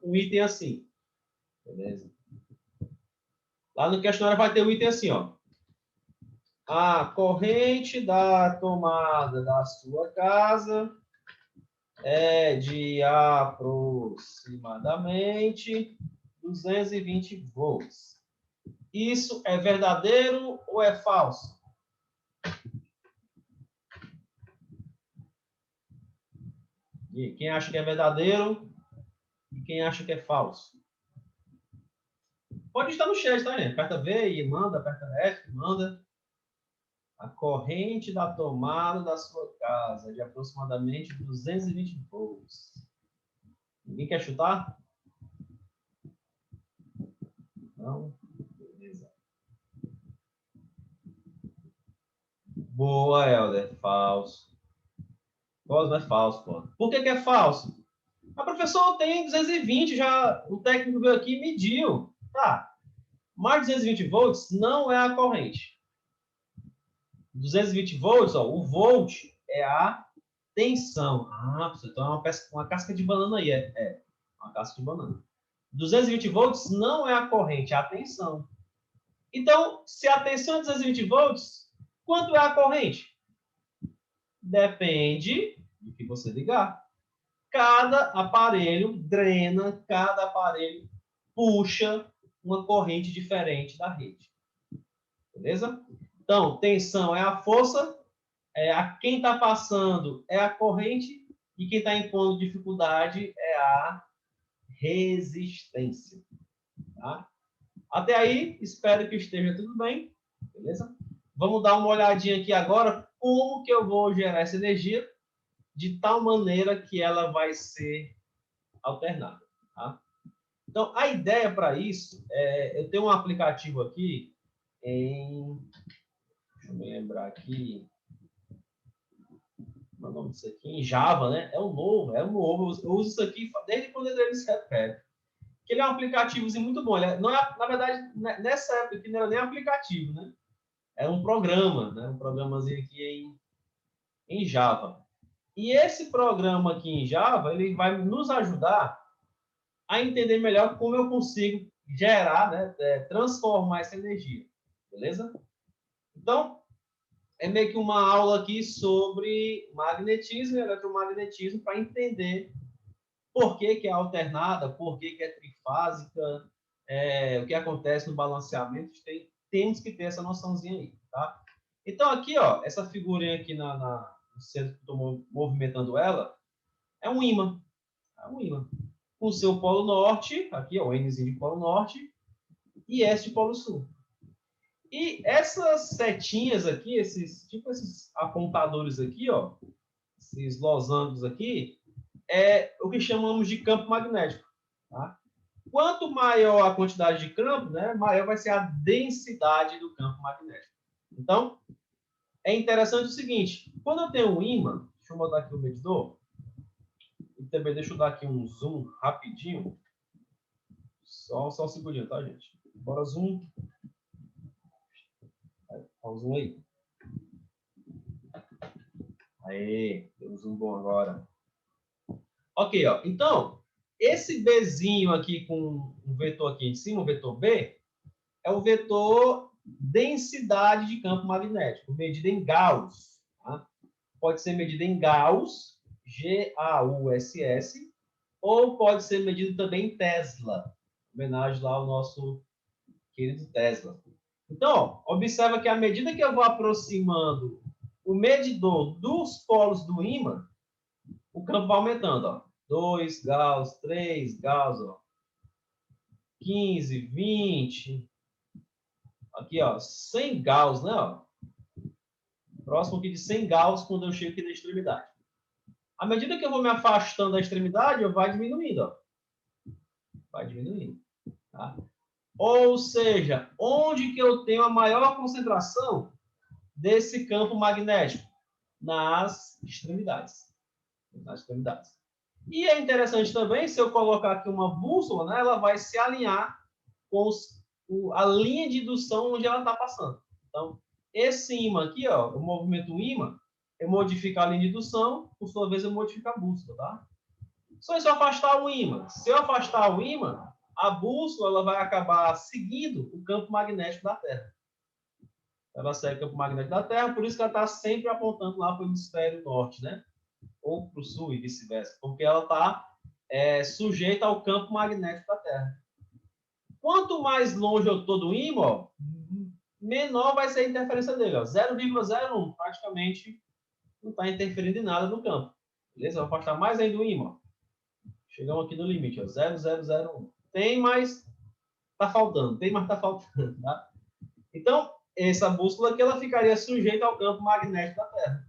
um item assim. Beleza? Lá no questionário vai ter um item assim, ó. A corrente da tomada da sua casa é de aproximadamente 220 volts. Isso é verdadeiro ou é falso? E quem acha que é verdadeiro e quem acha que é falso? Pode estar no chat, tá, gente? Aperta V e manda, aperta F e manda. A corrente da tomada da sua casa é de aproximadamente 220 volts. Ninguém quer chutar? Não? Beleza. Boa, Helder. Falso. Não é falso, pô. Por que é falso? A professora tem 220, já o técnico veio aqui e mediu. Tá. Mais 220 volts não é a corrente. 220 volts, ó, o volt é a tensão. Ah, então é uma casca de banana aí. É uma casca de banana. 220 volts não é a corrente, é a tensão. Então, se a tensão é 220 volts, quanto é a corrente? Depende do que você ligar. Cada aparelho drena, cada aparelho puxa uma corrente diferente da rede. Beleza? Então, tensão é a força, quem está passando é a corrente e quem está impondo dificuldade é a resistência. Tá? Até aí, espero que esteja tudo bem. Beleza? Vamos dar uma olhadinha aqui agora como que eu vou gerar essa energia de tal maneira que ela vai ser alternada. Tá? Então, a ideia para isso eu tenho um aplicativo aqui deixa eu me lembrar aqui, o nome disso aqui, em Java, né? É o novo. Eu uso isso aqui desde quando eu entrei no CPF. Que ele é um aplicativozinho muito bom. Não é, na verdade, nessa época aqui não era nem aplicativo, né? Era um programa, né? Um programazinho aqui em Java. E esse programa aqui em Java, ele vai nos ajudar a entender melhor como eu consigo gerar, né? Transformar essa energia. Beleza? Então, é meio que uma aula aqui sobre magnetismo e eletromagnetismo para entender por que, que é alternada, por que, que é trifásica, o que acontece no balanceamento. Temos que ter essa noçãozinha aí, tá? Então, aqui, ó, essa figurinha aqui no centro que estou movimentando ela, é um ímã. É um ímã. Com o seu polo norte, aqui, ó, o Nzinho de polo norte, e S de polo sul. E essas setinhas aqui, esses apontadores aqui, ó, esses losangos aqui, é o que chamamos de campo magnético. Tá? Quanto maior a quantidade de campo, né, maior vai ser a densidade do campo magnético. Então, é interessante o seguinte, quando eu tenho um ímã, deixa eu botar aqui o medidor, e também deixa eu dar aqui um zoom rapidinho, só um segundinho, tá, gente? Bora zoom. Olha o zoom aí. Aê, deu um zoom bom agora. Ok, ó. Então, esse Bzinho aqui com um vetor aqui em cima, o vetor B, é o vetor densidade de campo magnético, medida em Gauss. Tá? Pode ser medida em Gauss, G-A-U-S-S, ou pode ser medida também em Tesla, homenagem lá ao nosso querido Tesla. Então, ó, observa que à medida que eu vou aproximando o medidor dos polos do ímã, o campo vai aumentando, ó. 2 Gauss, 3 Gauss, ó. 15, 20. Aqui, ó, 100 Gauss, né? Ó. Próximo aqui de 100 Gauss quando eu chego aqui na extremidade. À medida que eu vou me afastando da extremidade, eu vai diminuindo, ó. Vai diminuindo, tá? Ou seja, onde que eu tenho a maior concentração desse campo magnético? Nas extremidades. Nas extremidades. E é interessante também, se eu colocar aqui uma bússola, né, ela vai se alinhar com a linha de indução onde ela está passando. Então, esse ímã aqui, ó, o movimento ímã, eu modifico a linha de indução, por sua vez eu modifico a bússola, tá? Só isso afastar o ímã. Se eu afastar o ímã, a bússola ela vai acabar seguindo o campo magnético da Terra. Ela segue o campo magnético da Terra, por isso que ela está sempre apontando lá para o hemisfério norte, né? Ou para o sul e vice-versa, porque ela está sujeita ao campo magnético da Terra. Quanto mais longe eu estou do ímã, menor vai ser a interferência dele. 0,01 praticamente não está interferindo em nada no campo. Beleza? Vou afastar mais ainda o ímã. Chegamos aqui no limite, ó, 0,001. Tem, mas está faltando. Tem, mas está faltando. Tá? Então, essa bússola aqui ela ficaria sujeita ao campo magnético da Terra.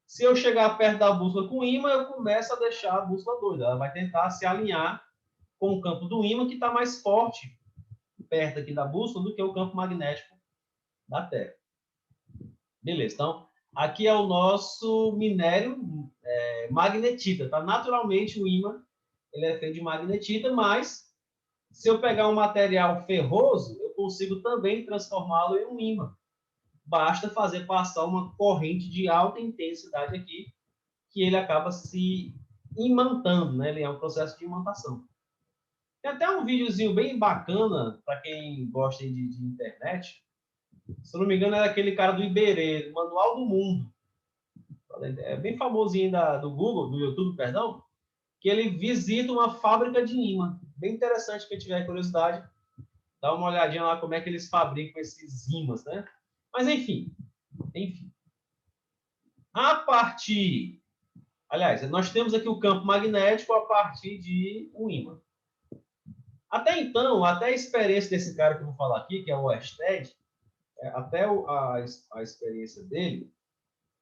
Se eu chegar perto da bússola com o ímã, eu começo a deixar a bússola doida. Ela vai tentar se alinhar com o campo do ímã, que está mais forte perto aqui da bússola do que o campo magnético da Terra. Beleza, então, aqui é o nosso minério magnetita. Tá? Naturalmente, o ímã ele é feito de magnetita, mas se eu pegar um material ferroso, eu consigo também transformá-lo em um ímã. Basta fazer passar uma corrente de alta intensidade aqui, que ele acaba se imantando, né? Ele é um processo de imantação. Tem até um videozinho bem bacana para quem gosta de internet. Se eu não me engano, é aquele cara do Iberê, Manual do Mundo. É bem famosinho do Google, do YouTube, perdão, que ele visita uma fábrica de ímã. Bem interessante, quem tiver curiosidade, dá uma olhadinha lá como é que eles fabricam esses ímãs, né? Mas enfim. A partir... Aliás, nós temos aqui o campo magnético a partir de um ímã. Até então, até a experiência desse cara que eu vou falar aqui, que é o Oersted, até a experiência dele,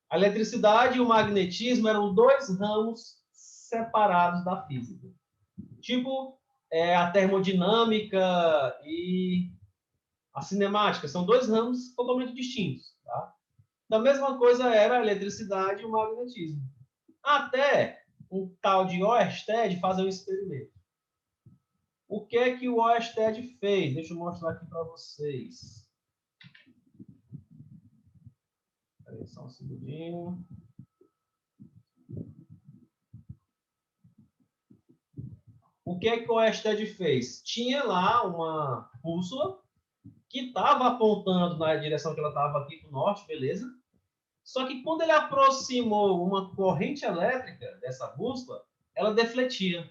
a eletricidade e o magnetismo eram dois ramos separados da física. Tipo a termodinâmica e a cinemática. São dois ramos totalmente distintos. Tá? Da mesma coisa era a eletricidade e o magnetismo. Até um tal de Oersted fazer um experimento. O que é que o Oersted fez? Deixa eu mostrar aqui para vocês. Espera aí, só um segundinho. O que é que o Oersted fez? Tinha lá uma bússola que estava apontando na direção que ela estava aqui para o norte, beleza? Só que quando ele aproximou uma corrente elétrica dessa bússola, ela defletia.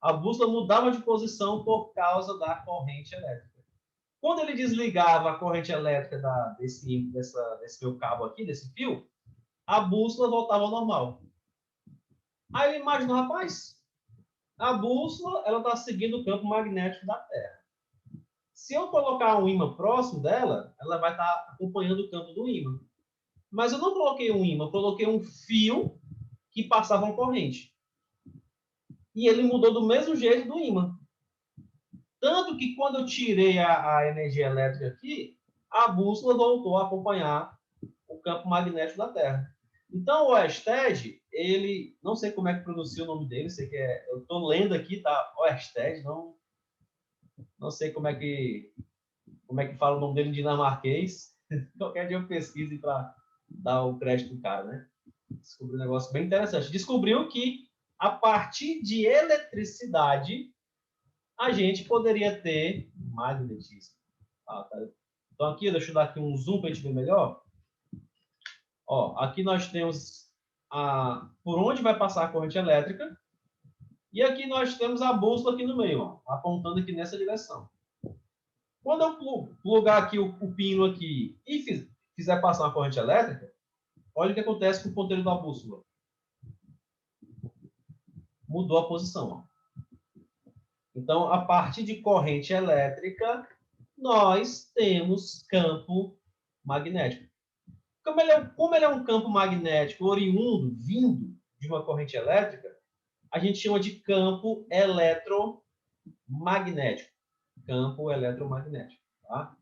A bússola mudava de posição por causa da corrente elétrica. Quando ele desligava a corrente elétrica desse meu cabo aqui, desse fio, a bússola voltava ao normal. Aí ele imaginou, rapaz, a bússola ela está seguindo o campo magnético da Terra. Se eu colocar um ímã próximo dela, ela vai estar acompanhando o campo do ímã. Mas eu não coloquei um ímã, eu coloquei um fio que passava uma corrente. E ele mudou do mesmo jeito do ímã. Tanto que quando eu tirei a energia elétrica aqui, a bússola voltou a acompanhar o campo magnético da Terra. Então, o Oersted, ele, não sei como é que pronuncia o nome dele, sei que eu estou lendo aqui, tá? Oersted, não sei como é que fala o nome dele em dinamarquês. Qualquer dia eu pesquiso para dar o crédito do cara, né? Descobriu um negócio bem interessante. Descobriu que, a partir de eletricidade, a gente poderia ter magnetismo. Tá? Então, aqui, deixa eu dar aqui um zoom para a gente ver melhor. Ó, aqui nós temos por onde vai passar a corrente elétrica. E aqui nós temos a bússola aqui no meio, ó, apontando aqui nessa direção. Quando eu plugar aqui o pino aqui e fizer passar uma corrente elétrica, olha o que acontece com o ponteiro da bússola. Mudou a posição. Ó. Então, a partir de corrente elétrica, nós temos campo magnético. Como ele é um campo magnético oriundo, vindo de uma corrente elétrica, a gente chama de campo eletromagnético. Campo eletromagnético. Tá?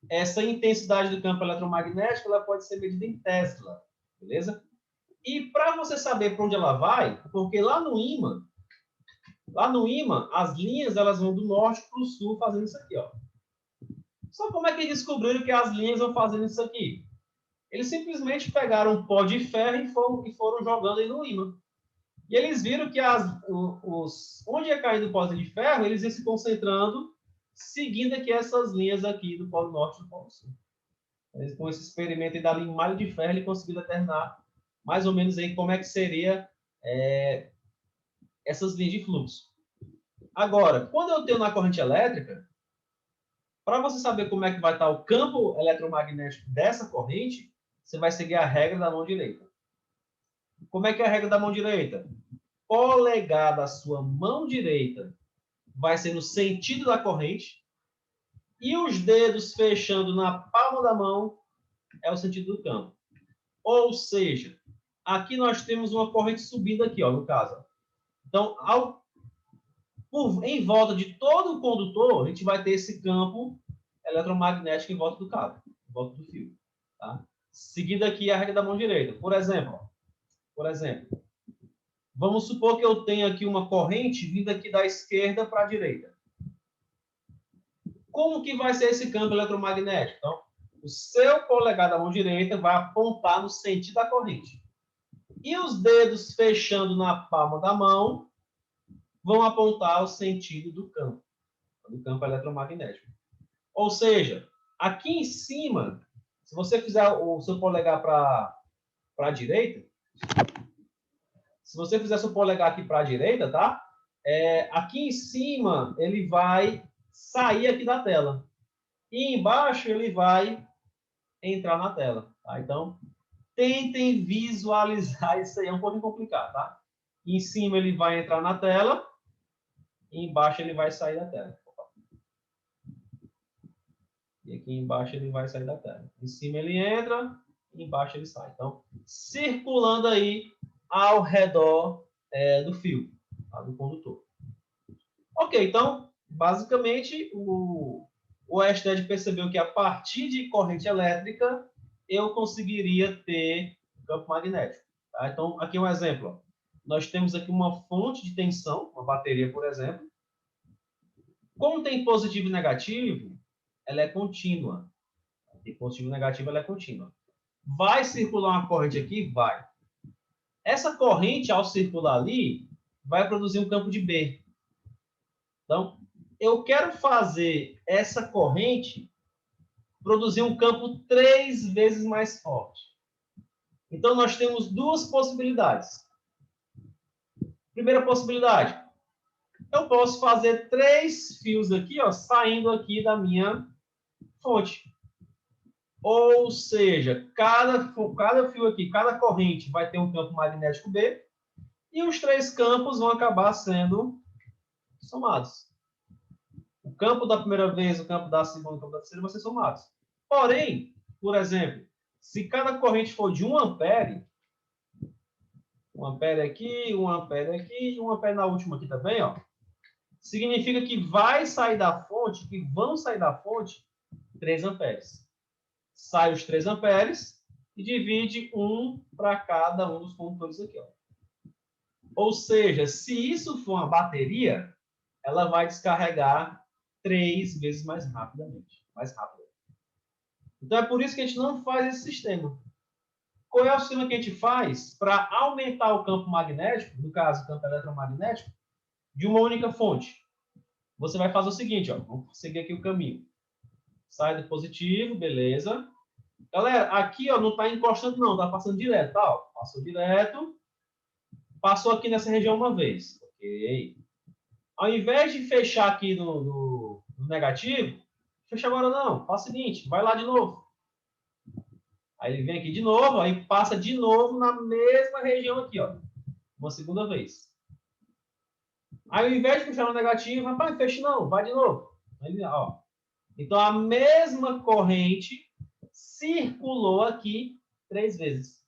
Essa intensidade do campo eletromagnético ela pode ser medida em Tesla, beleza? E para você saber para onde ela vai, porque lá no ímã, as linhas elas vão do norte para o sul fazendo isso aqui, ó. Só como é que eles descobriram que as linhas vão fazendo isso aqui? Eles simplesmente pegaram um pó de ferro e foram jogando aí no ímã. E eles viram que onde ia caindo o pó de ferro, eles iam se concentrando, seguindo aqui essas linhas aqui do polo norte e do polo sul. Com esse experimento aí da malha de ferro, ele conseguiu determinar mais ou menos aí como é que seria essas linhas de fluxo. Agora, quando eu tenho na corrente elétrica, para você saber como é que vai estar o campo eletromagnético dessa corrente, você vai seguir a regra da mão direita. Como é que é a regra da mão direita? Polegar da sua mão direita vai ser no sentido da corrente e os dedos fechando na palma da mão é o sentido do campo. Ou seja, aqui nós temos uma corrente subindo aqui, ó, no caso. Então, em volta de todo o condutor, a gente vai ter esse campo eletromagnético em volta do cabo, em volta do fio. Tá? Seguindo aqui a regra da mão direita. Por exemplo, vamos supor que eu tenha aqui uma corrente vindo aqui da esquerda para a direita. Como que vai ser esse campo eletromagnético? Então, o seu polegar da mão direita vai apontar no sentido da corrente. E os dedos fechando na palma da mão vão apontar o sentido do campo eletromagnético. Ou seja, aqui em cima, se você fizer o seu polegar para a direita, se você fizer seu polegar aqui para a direita, tá? Aqui em cima, ele vai sair aqui da tela. E embaixo, ele vai entrar na tela. Tá? Então, tentem visualizar isso aí. É um pouquinho complicado, tá? Em cima, ele vai entrar na tela. E embaixo, ele vai sair da tela. E aqui embaixo, ele vai sair da tela. Em cima, ele entra. E embaixo, ele sai. Então, circulando aí ao redor do fio, tá? Do condutor. Ok, então, basicamente, o Einstein percebeu que a partir de corrente elétrica, eu conseguiria ter campo magnético. Tá? Então, aqui um exemplo. Nós temos aqui uma fonte de tensão, uma bateria, por exemplo. Como tem positivo e negativo, ela é contínua. Tem positivo e negativo, ela é contínua. Vai circular uma corrente aqui? Vai. Essa corrente, ao circular ali, vai produzir um campo de B. Então, eu quero fazer essa corrente produzir um campo 3 vezes mais forte. Então, nós temos duas possibilidades. Primeira possibilidade, eu posso fazer 3 fios aqui, ó, saindo aqui da minha fonte. Ou seja, cada fio aqui, cada corrente vai ter um campo magnético B, e os 3 campos vão acabar sendo somados. O campo da primeira vez, o campo da segunda, o campo da terceira vão ser somados. Porém, por exemplo, se cada corrente for de 1 ampere, 1 ampere aqui, 1 ampere aqui e 1 ampere na última aqui também, ó, significa que vai sair da fonte, que vão sair da fonte 3 amperes. Sai os 3 amperes e divide 1 para cada um dos condutores aqui, ó. Ou seja, se isso for uma bateria, ela vai descarregar 3 vezes mais rapidamente, mais rápido. Então é por isso que a gente não faz esse sistema. Qual é o sistema que a gente faz para aumentar o campo magnético, no caso, o campo eletromagnético, de uma única fonte? Você vai fazer o seguinte, ó, vamos seguir aqui o caminho. Sai do positivo, beleza. Galera, aqui ó, não está encostando não, está passando direto, tá? Ó, passou direto, passou aqui nessa região uma vez. Ok. Ao invés de fechar aqui no negativo, fecha agora não, faz o seguinte, vai lá de novo. Aí ele vem aqui de novo, aí passa de novo na mesma região aqui, ó. Uma segunda vez. Aí, ao invés de fechar no negativo, rapaz, fecha não, vai de novo. Aí, ó. Então, a mesma corrente circulou aqui 3 vezes.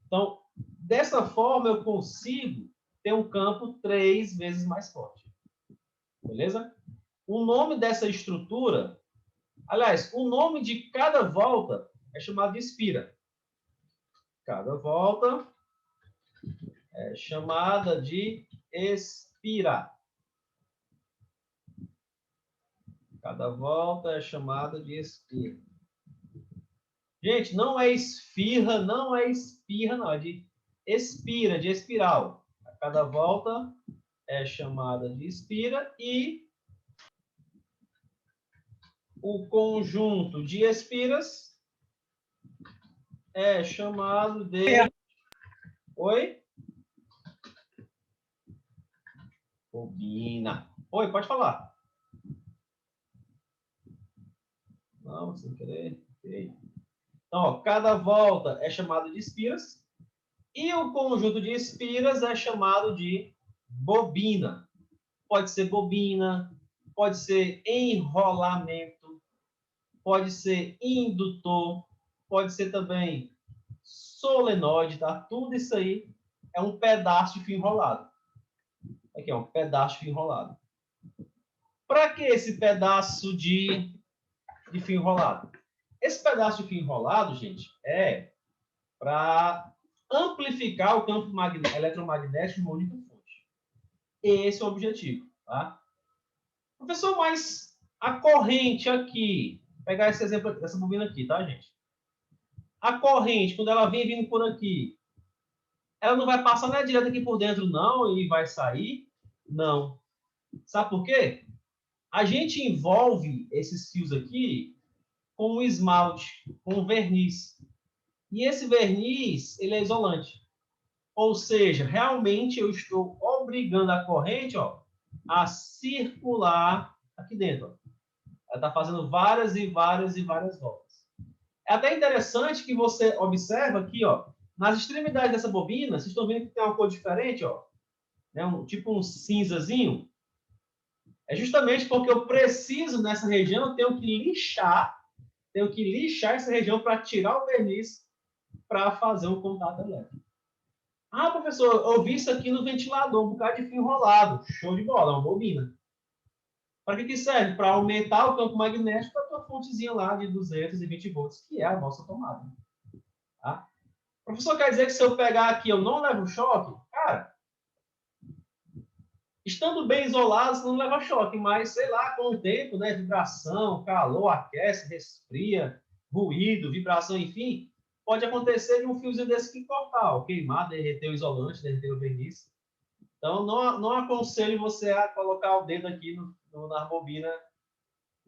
Então, dessa forma, eu consigo ter um campo 3 vezes mais forte. Beleza? O nome dessa estrutura, aliás, o nome de cada volta é chamado de espira. Cada volta é chamada de espira. Cada volta é chamada de espira. Gente, não é esfirra, não é espirra, não. É de espira, de espiral. A cada volta é chamada de espira e o conjunto de espiras é chamado de... Oi? Bobina. Oi, pode falar. Não, sem querer. Okay. Então, ó, cada volta é chamado de espiras e o conjunto de espiras é chamado de bobina. Pode ser bobina, pode ser enrolamento, pode ser indutor, pode ser também solenoide, tá? Tudo isso aí é um pedaço de fio enrolado. Aqui é um pedaço de fio enrolado. Para que esse pedaço de fio enrolado? Esse pedaço de fio enrolado, gente, é para amplificar o campo eletromagnético de uma única fonte. Esse é o objetivo, tá? Professor, mas a corrente aqui, vou pegar esse exemplo dessa bobina aqui, tá, gente? A corrente, quando ela vem vindo por aqui, ela não vai passar né, direto aqui por dentro, não, e vai sair? Não. Sabe por quê? A gente envolve esses fios aqui com um esmalte, com um verniz. E esse verniz, ele é isolante. Ou seja, realmente eu estou obrigando a corrente ó, a circular aqui dentro. Ó. Ela está fazendo várias e várias e várias voltas. É até interessante que você observa aqui, ó, nas extremidades dessa bobina, vocês estão vendo que tem uma cor diferente, ó, né, tipo um cinzazinho. É justamente porque eu preciso, nessa região, eu tenho que lixar essa região para tirar o verniz para fazer um contato elétrico. Ah, professor, eu vi isso aqui no ventilador, um bocado de fio enrolado. Show de bola, é uma bobina. Para que serve? Para aumentar o campo magnético da tua fontezinha lá de 220 volts, que é a nossa tomada. Tá? O professor quer dizer que se eu pegar aqui eu não levo choque? Cara, estando bem isolado, você não leva choque, mas sei lá, com o tempo, né? Vibração, calor, aquece, resfria, ruído, vibração, enfim, pode acontecer de um fiozinho desse que cortar, ou queimar, derreter o isolante, derreter o verniz. Então, não aconselho você a colocar o dedo aqui na bobina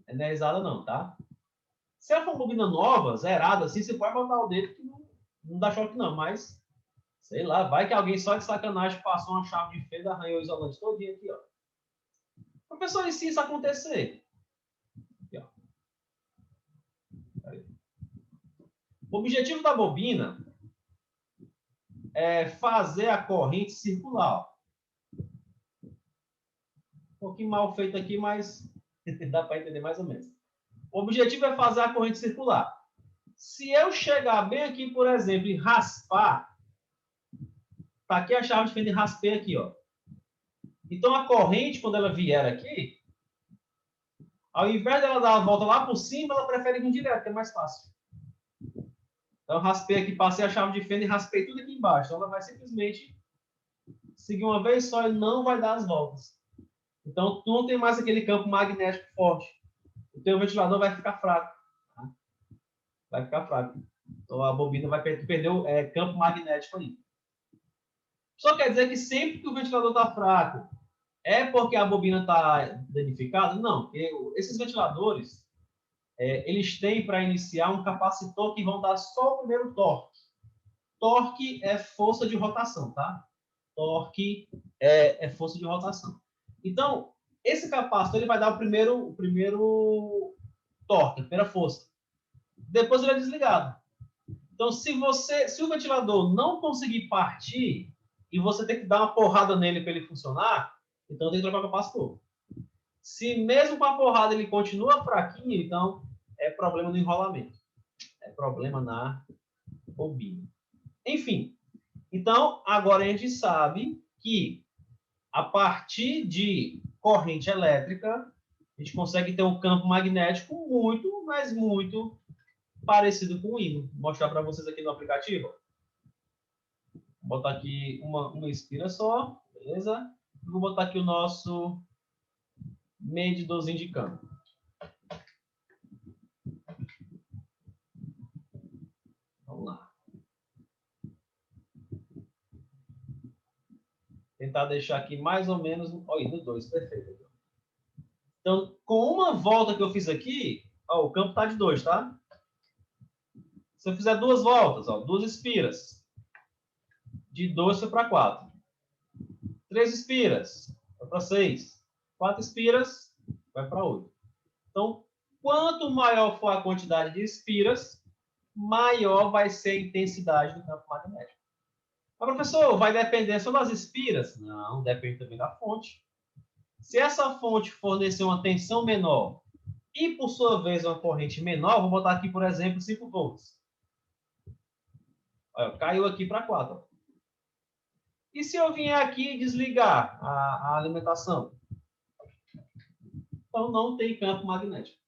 energizada, não, tá? Se é uma bobina nova, zerada, assim, você pode botar o dedo que não dá choque, não, mas sei lá, vai que alguém só de sacanagem passou uma chave de fenda, arranhou o isolante todinho aqui, ó. Professor, e se isso acontecer? Aqui, ó. O objetivo da bobina é fazer a corrente circular. Um pouquinho mal feito aqui, mas dá para entender mais ou menos. O objetivo é fazer a corrente circular. Se eu chegar bem aqui, por exemplo, e raspar, tá aqui a chave de fenda e raspei aqui, ó. Então a corrente, quando ela vier aqui, ao invés dela dar a volta lá por cima, ela prefere vir direto, que é mais fácil. Então eu raspei aqui, passei a chave de fenda e raspei tudo aqui embaixo. Então ela vai simplesmente seguir uma vez só e não vai dar as voltas. Então tu não tem mais aquele campo magnético forte. O teu ventilador vai ficar fraco. Tá? Vai ficar fraco. Então a bobina vai perder o campo magnético aí. Só quer dizer que sempre que o ventilador está fraco, é porque a bobina está danificada? Não, porque esses ventiladores, eles têm para iniciar um capacitor que vão dar só o primeiro torque. Torque é força de rotação, tá? Torque é força de rotação. Então, esse capacitor ele vai dar o primeiro torque, a primeira força. Depois ele é desligado. Então, se o ventilador não conseguir partir e você tem que dar uma porrada nele para ele funcionar, então tem que trocar o capacitor. Se mesmo com a porrada ele continua fraquinho, então é problema no enrolamento. É problema na bobina. Enfim, então agora a gente sabe que a partir de corrente elétrica, a gente consegue ter um campo magnético muito, mas muito parecido com o ímã. Vou mostrar para vocês aqui no aplicativo. Vou botar aqui uma espira só, beleza? Vou botar aqui o nosso medidorzinho de campo. Vamos lá. Tentar deixar aqui mais ou menos... Olha, no 2, perfeito. Então, com uma volta que eu fiz aqui, ó, o campo está de 2, tá? Se eu fizer 2 voltas, ó, 2 espiras, de 2 foi para 4. 3 espiras, vai para 6. 4 espiras, vai para 8. Então, quanto maior for a quantidade de espiras, maior vai ser a intensidade do campo magnético. Mas, professor, vai depender só das espiras? Não, depende também da fonte. Se essa fonte fornecer uma tensão menor e, por sua vez, uma corrente menor, vou botar aqui, por exemplo, 5 volts. Olha, caiu aqui para 4. E se eu vier aqui e desligar a alimentação? Então, não tem campo magnético.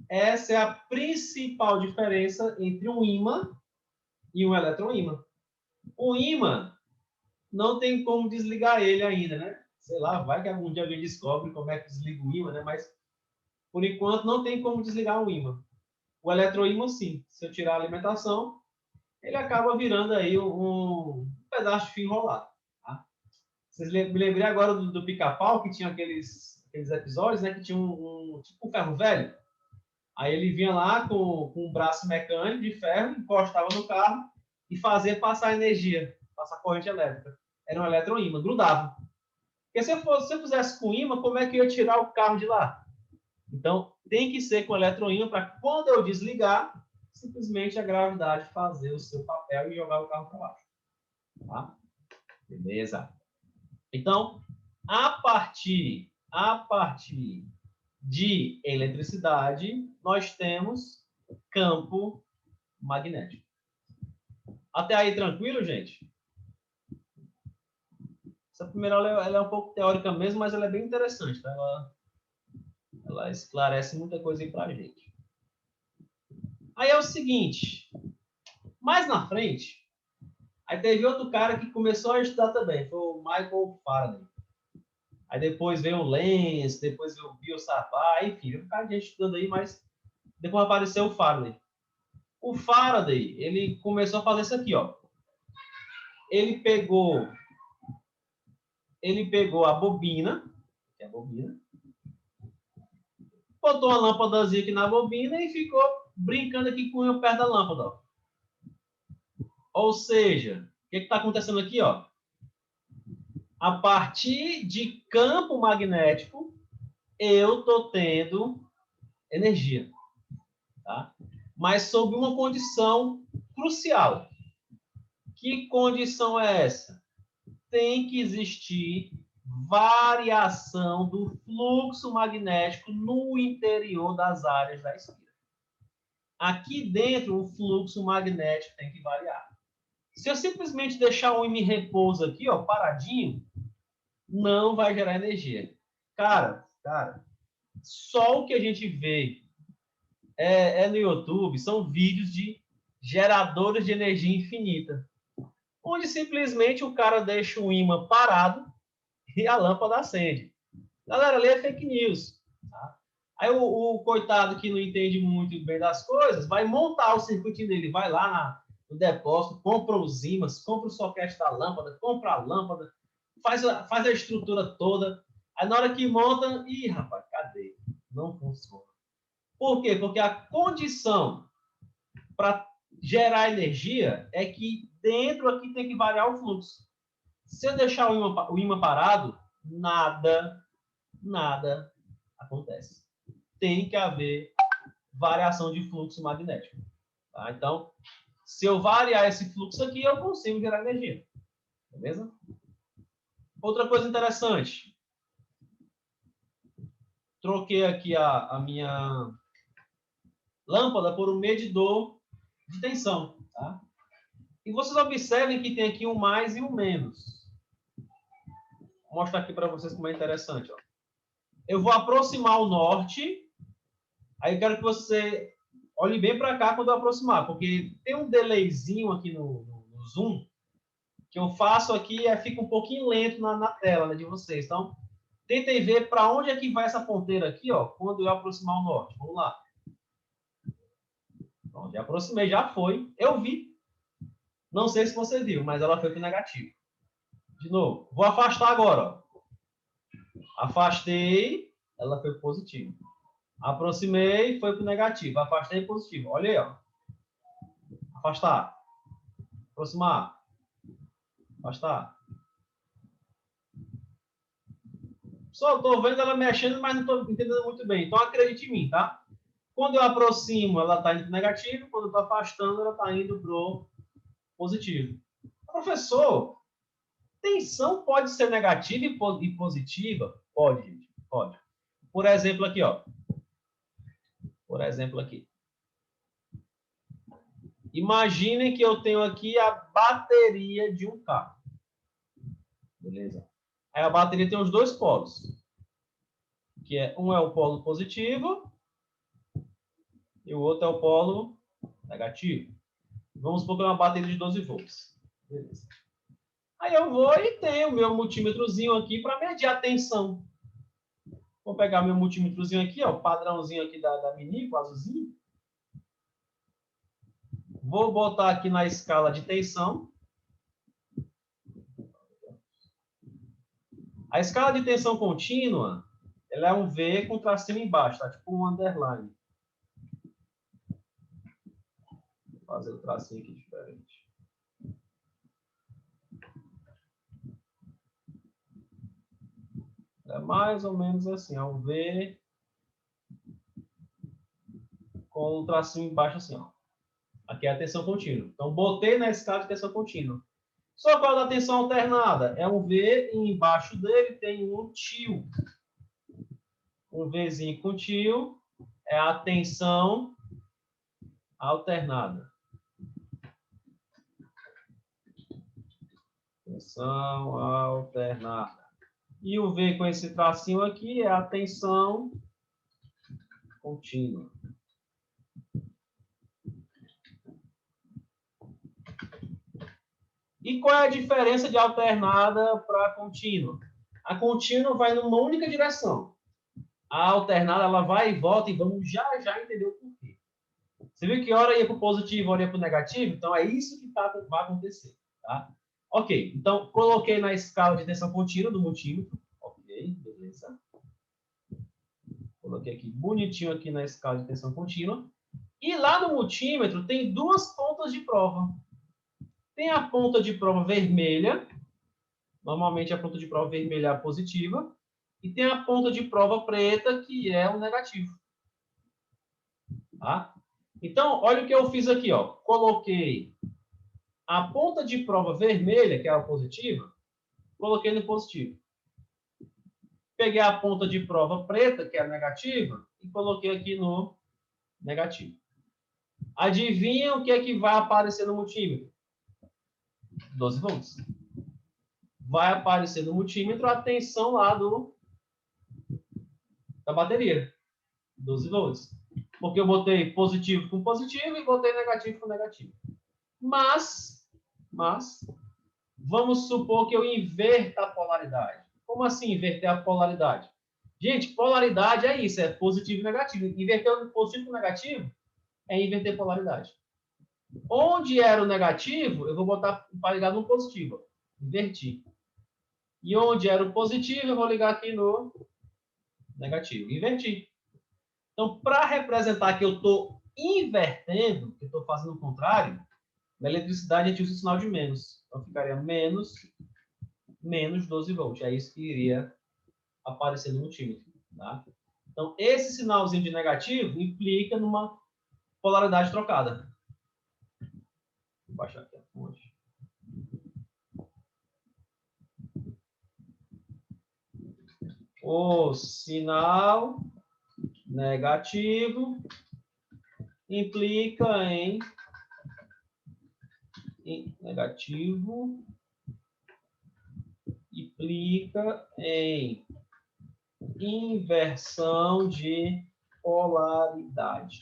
Essa é a principal diferença entre um ímã e um eletroímã. O ímã não tem como desligar ele ainda, né? Sei lá, vai que algum dia alguém descobre como é que desliga o ímã, né? Mas, por enquanto, não tem como desligar o ímã. O eletroímã, sim. Se eu tirar a alimentação, ele acaba virando aí um pedaço de fio enrolado. Tá? Me lembrei agora do Pica-Pau, que tinha aqueles episódios, né? Que tinha tipo um ferro velho. Aí ele vinha lá com um braço mecânico de ferro, encostava no carro e fazia passar energia, passar corrente elétrica. Era um eletroímã, grudava. Porque se eu fizesse com ímã, como é que eu ia tirar o carro de lá? Então, tem que ser com eletroímã para quando eu desligar, simplesmente a gravidade fazer o seu papel e jogar o carro para baixo. Tá? Beleza? Então, a partir de eletricidade, nós temos campo magnético. Até aí tranquilo, gente? Essa primeira aula ela é um pouco teórica mesmo, mas ela é bem interessante, tá? Ela esclarece muita coisa aí pra gente. Aí é o seguinte, mais na frente, aí teve outro cara que começou a estudar também, foi o Michael Faraday. Aí depois veio o Lenz, depois veio o Bill Savart, enfim, um cara de gente estudando aí, mas depois apareceu o Faraday. O Faraday, ele começou a fazer isso aqui, ó. Ele pegou a bobina, que é a bobina, botou uma lâmpadazinha aqui na bobina e ficou brincando aqui com o perto da lâmpada, ó. Ou seja, o que está acontecendo aqui, ó? A partir de campo magnético, eu estou tendo energia, tá? Mas sob uma condição crucial. Que condição é essa? Tem que existir variação do fluxo magnético no interior das áreas da esfera. Aqui dentro, o fluxo magnético tem que variar. Se eu simplesmente deixar o ímã em repouso aqui, ó, paradinho, não vai gerar energia. Cara, só o que a gente vê no YouTube são vídeos de geradores de energia infinita, onde simplesmente o cara deixa o ímã parado e a lâmpada acende. Galera, ali é fake news. Tá? Aí o coitado que não entende muito bem das coisas vai montar o circuitinho dele, vai lá no depósito, compra os ímãs, compra o soquete da lâmpada, compra a lâmpada, faz a estrutura toda. Aí na hora que monta, ih, rapaz, cadê? Não funciona. Por quê? Porque a condição para gerar energia é que dentro aqui tem que variar o fluxo. Se eu deixar o ímã parado, nada acontece. Tem que haver variação de fluxo magnético. Tá? Então, se eu variar esse fluxo aqui, eu consigo gerar energia. Beleza? Outra coisa interessante. Troquei aqui a minha lâmpada por um medidor de tensão. Tá? E vocês observem que tem aqui um mais e um menos. Vou mostrar aqui para vocês como é interessante. Ó. Eu vou aproximar o norte. Aí eu quero que você olhe bem para cá quando eu aproximar, porque tem um delayzinho aqui no zoom que eu faço aqui e fica um pouquinho lento na tela, né, de vocês. Então, tentem ver para onde é que vai essa ponteira aqui, ó, quando eu aproximar o norte. Vamos lá. Pronto, já aproximei, já foi. Eu vi. Não sei se você viu, mas ela foi para o negativo. De novo. Vou afastar agora, ó. Afastei, ela foi positivo. Aproximei, foi para o negativo. Afastei, positivo. Olha aí, ó. Afastar. Aproximar. Afastar. Só estou vendo ela mexendo, mas não estou entendendo muito bem. Então, acredite em mim, tá? Quando eu aproximo, ela está indo para o negativo. Quando eu estou afastando, ela está indo para o positivo. Professor, tensão pode ser negativa e positiva? Pode, gente. Pode. Por exemplo, aqui, ó. Por exemplo, aqui. Imaginem que eu tenho aqui a bateria de um carro. Beleza? Aí a bateria tem os dois polos. Que um é o polo positivo e o outro é o polo negativo. Vamos supor que é uma bateria de 12 volts. Beleza. Aí eu vou e tenho o meu multímetrozinho aqui para medir a tensão. Vou pegar meu multímetrozinho aqui, ó, o padrãozinho aqui da Minico, azulzinho. Vou botar aqui na escala de tensão. A escala de tensão contínua, ela é um V com tracinho embaixo, tá? Tipo um underline. Vou fazer o tracinho aqui diferente. É mais ou menos assim, é um V com um tracinho embaixo assim, ó. Aqui é a tensão contínua. Então, botei na escala de tensão contínua. Só qual da tensão alternada? É um V e embaixo dele tem um tio. Um Vzinho com tio é a tensão alternada. Tensão alternada. E o V com esse tracinho aqui é a tensão contínua. E qual é a diferença de alternada para contínua? A contínua vai numa única direção. A alternada, ela vai e volta, e vamos já entender o porquê. Você viu que hora ia para o positivo, hora ia para o negativo? Então, é isso que vai acontecer. Tá? Ok, então, coloquei na escala de tensão contínua do multímetro. Ok, beleza. Coloquei aqui bonitinho aqui na escala de tensão contínua. E lá no multímetro tem duas pontas de prova. Tem a ponta de prova vermelha. Normalmente a ponta de prova vermelha é a positiva. E tem a ponta de prova preta, que é o negativo. Tá? Então, olha o que eu fiz aqui. Ó. Coloquei a ponta de prova vermelha, que é a positiva, coloquei no positivo. Peguei a ponta de prova preta, que é a negativa, e coloquei aqui no negativo. Adivinha o que é que vai aparecer no multímetro? 12 volts. Vai aparecer no multímetro a tensão lá da bateria. 12 volts. Porque eu botei positivo com positivo e botei negativo com negativo. Mas, vamos supor que eu inverta a polaridade. Como assim inverter a polaridade? Gente, polaridade é isso, é positivo e negativo. Inverter o positivo com negativo é inverter polaridade. Onde era o negativo, eu vou botar para ligar no positivo. Inverti. E onde era o positivo, eu vou ligar aqui no negativo. Inverti. Então, para representar que eu estou invertendo, que eu estou fazendo o contrário, na eletricidade a gente usa o sinal de menos. Então, ficaria menos 12 volts. É isso que iria aparecer no multímetro. Tá? Então, esse sinalzinho de negativo implica numa polaridade trocada. Vou baixar aqui a fonte. O sinal negativo implica em negativo implica em inversão de polaridade.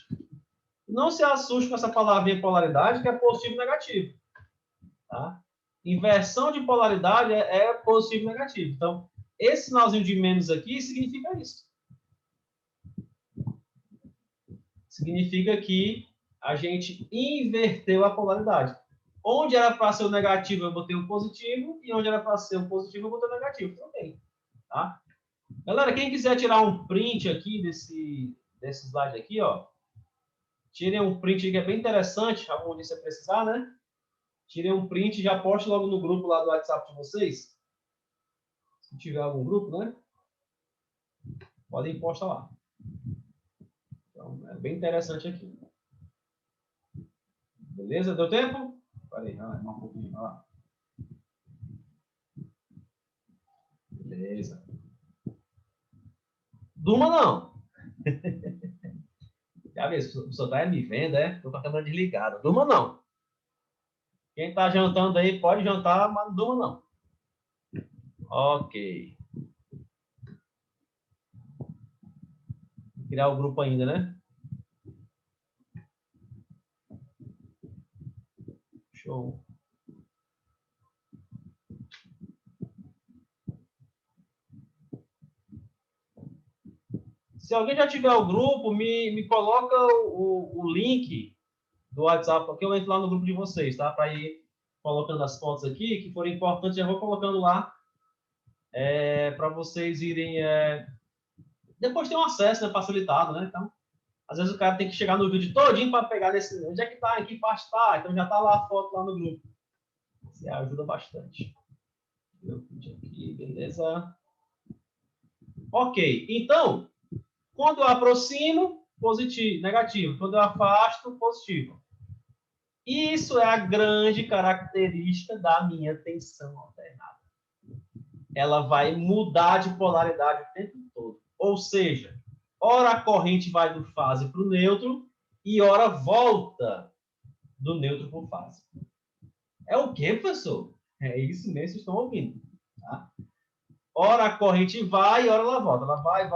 Não se assuste com essa palavrinha polaridade, que é positivo e negativo. Tá? Inversão de polaridade é positivo e negativo. Então, esse sinalzinho de menos aqui significa isso. Significa que a gente inverteu a polaridade. Onde era para ser o negativo, eu botei o positivo, e onde era para ser o positivo, eu botei o negativo. Também. Tá? Galera, quem quiser tirar um print aqui desse slide aqui, ó, tirem um print que é bem interessante, onde você precisar, né? Tirem um print e já poste logo no grupo lá do WhatsApp de vocês. Se tiver algum grupo, né? Podem postar lá. Então, é bem interessante aqui. Beleza? Deu tempo? Parei, um pouquinho. Lá. Beleza. Durma não. Já vê, o senhor tá me vendo, é? Tô com a câmera desligada. Durma não. Quem tá jantando aí, pode jantar, mas não durma não. Ok. Vou criar o grupo ainda, né? Show. Se alguém já tiver o grupo, me coloca o link do WhatsApp, porque eu entro lá no grupo de vocês, tá? Para ir colocando as fotos aqui, que forem importantes, já vou colocando lá para vocês irem... Depois tem um acesso, né, facilitado, né? Então, às vezes o cara tem que chegar no vídeo todinho para pegar nesse... Onde é que tá? Em que parte tá? Então já tá lá a foto lá no grupo. Isso ajuda bastante. Aqui, beleza? Ok, então, quando eu aproximo, positivo, negativo. Quando eu afasto, positivo. Isso é a grande característica da minha tensão alternada. Ela vai mudar de polaridade o tempo todo. Ou seja, ora a corrente vai do fase para o neutro e ora volta do neutro para o fase. É o quê, professor? É isso mesmo, vocês estão ouvindo. Tá? Ora a corrente vai, ora ela volta. Ela vai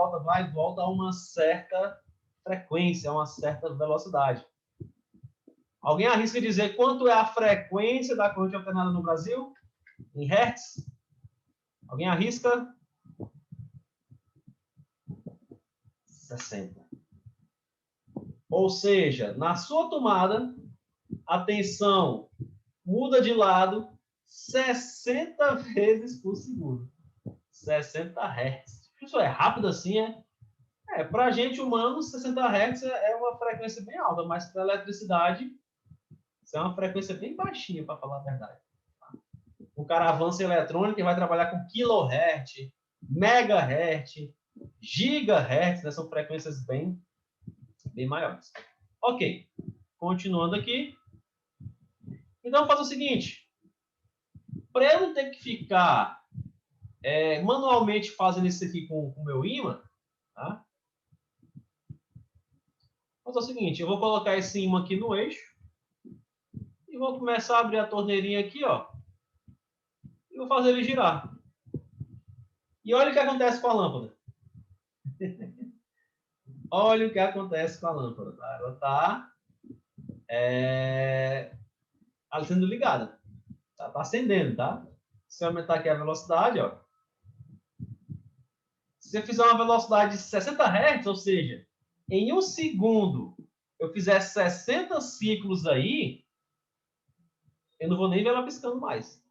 e volta a uma certa frequência, a uma certa velocidade. Alguém arrisca dizer quanto é a frequência da corrente alternada no Brasil? Em hertz? Alguém arrisca? 60. Ou seja, na sua tomada, a tensão muda de lado 60 vezes por segundo. 60 Hz. Isso é rápido assim, é? Para a gente humano, 60 Hz é uma frequência bem alta, mas para a eletricidade, isso é uma frequência bem baixinha, para falar a verdade. O cara avança em eletrônica e vai trabalhar com kilohertz, megahertz, gigahertz, né? São frequências bem maiores. Ok, continuando aqui. Então, faz o seguinte. Para eu não ter que ficar manualmente fazendo isso aqui com o meu ímã, tá? Vou fazer o seguinte, eu vou colocar esse ímã aqui no eixo e vou começar a abrir a torneirinha aqui, ó, e vou fazer ele girar. E olha o que acontece com a lâmpada. Olha o que acontece com a lâmpada. Tá? Ela está sendo ligada. Tá acendendo, tá? Se eu aumentar aqui a velocidade, ó. Se eu fizer uma velocidade de 60 Hz, ou seja, em um segundo eu fizer 60 ciclos aí, eu não vou nem ver ela piscando mais.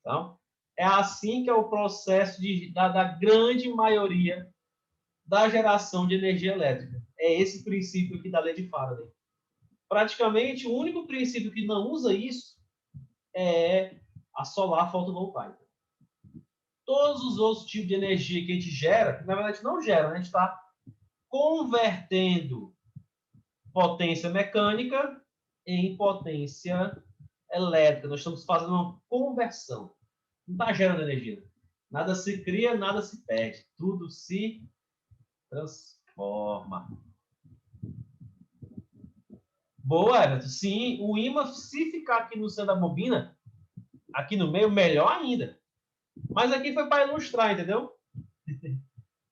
Então, é assim que é o processo da grande maioria da geração de energia elétrica. É esse princípio aqui da lei de Faraday. Praticamente, o único princípio que não usa isso é a solar fotovoltaica. Todos os outros tipos de energia que a gente gera, que na verdade não gera, né? A gente está convertendo potência mecânica em potência elétrica. Nós estamos fazendo uma conversão. Não está gerando energia. Nada se cria, nada se perde. Tudo se transforma. Boa, Everton. Sim, o ímã, se ficar aqui no centro da bobina, aqui no meio, melhor ainda. Mas aqui foi para ilustrar, entendeu?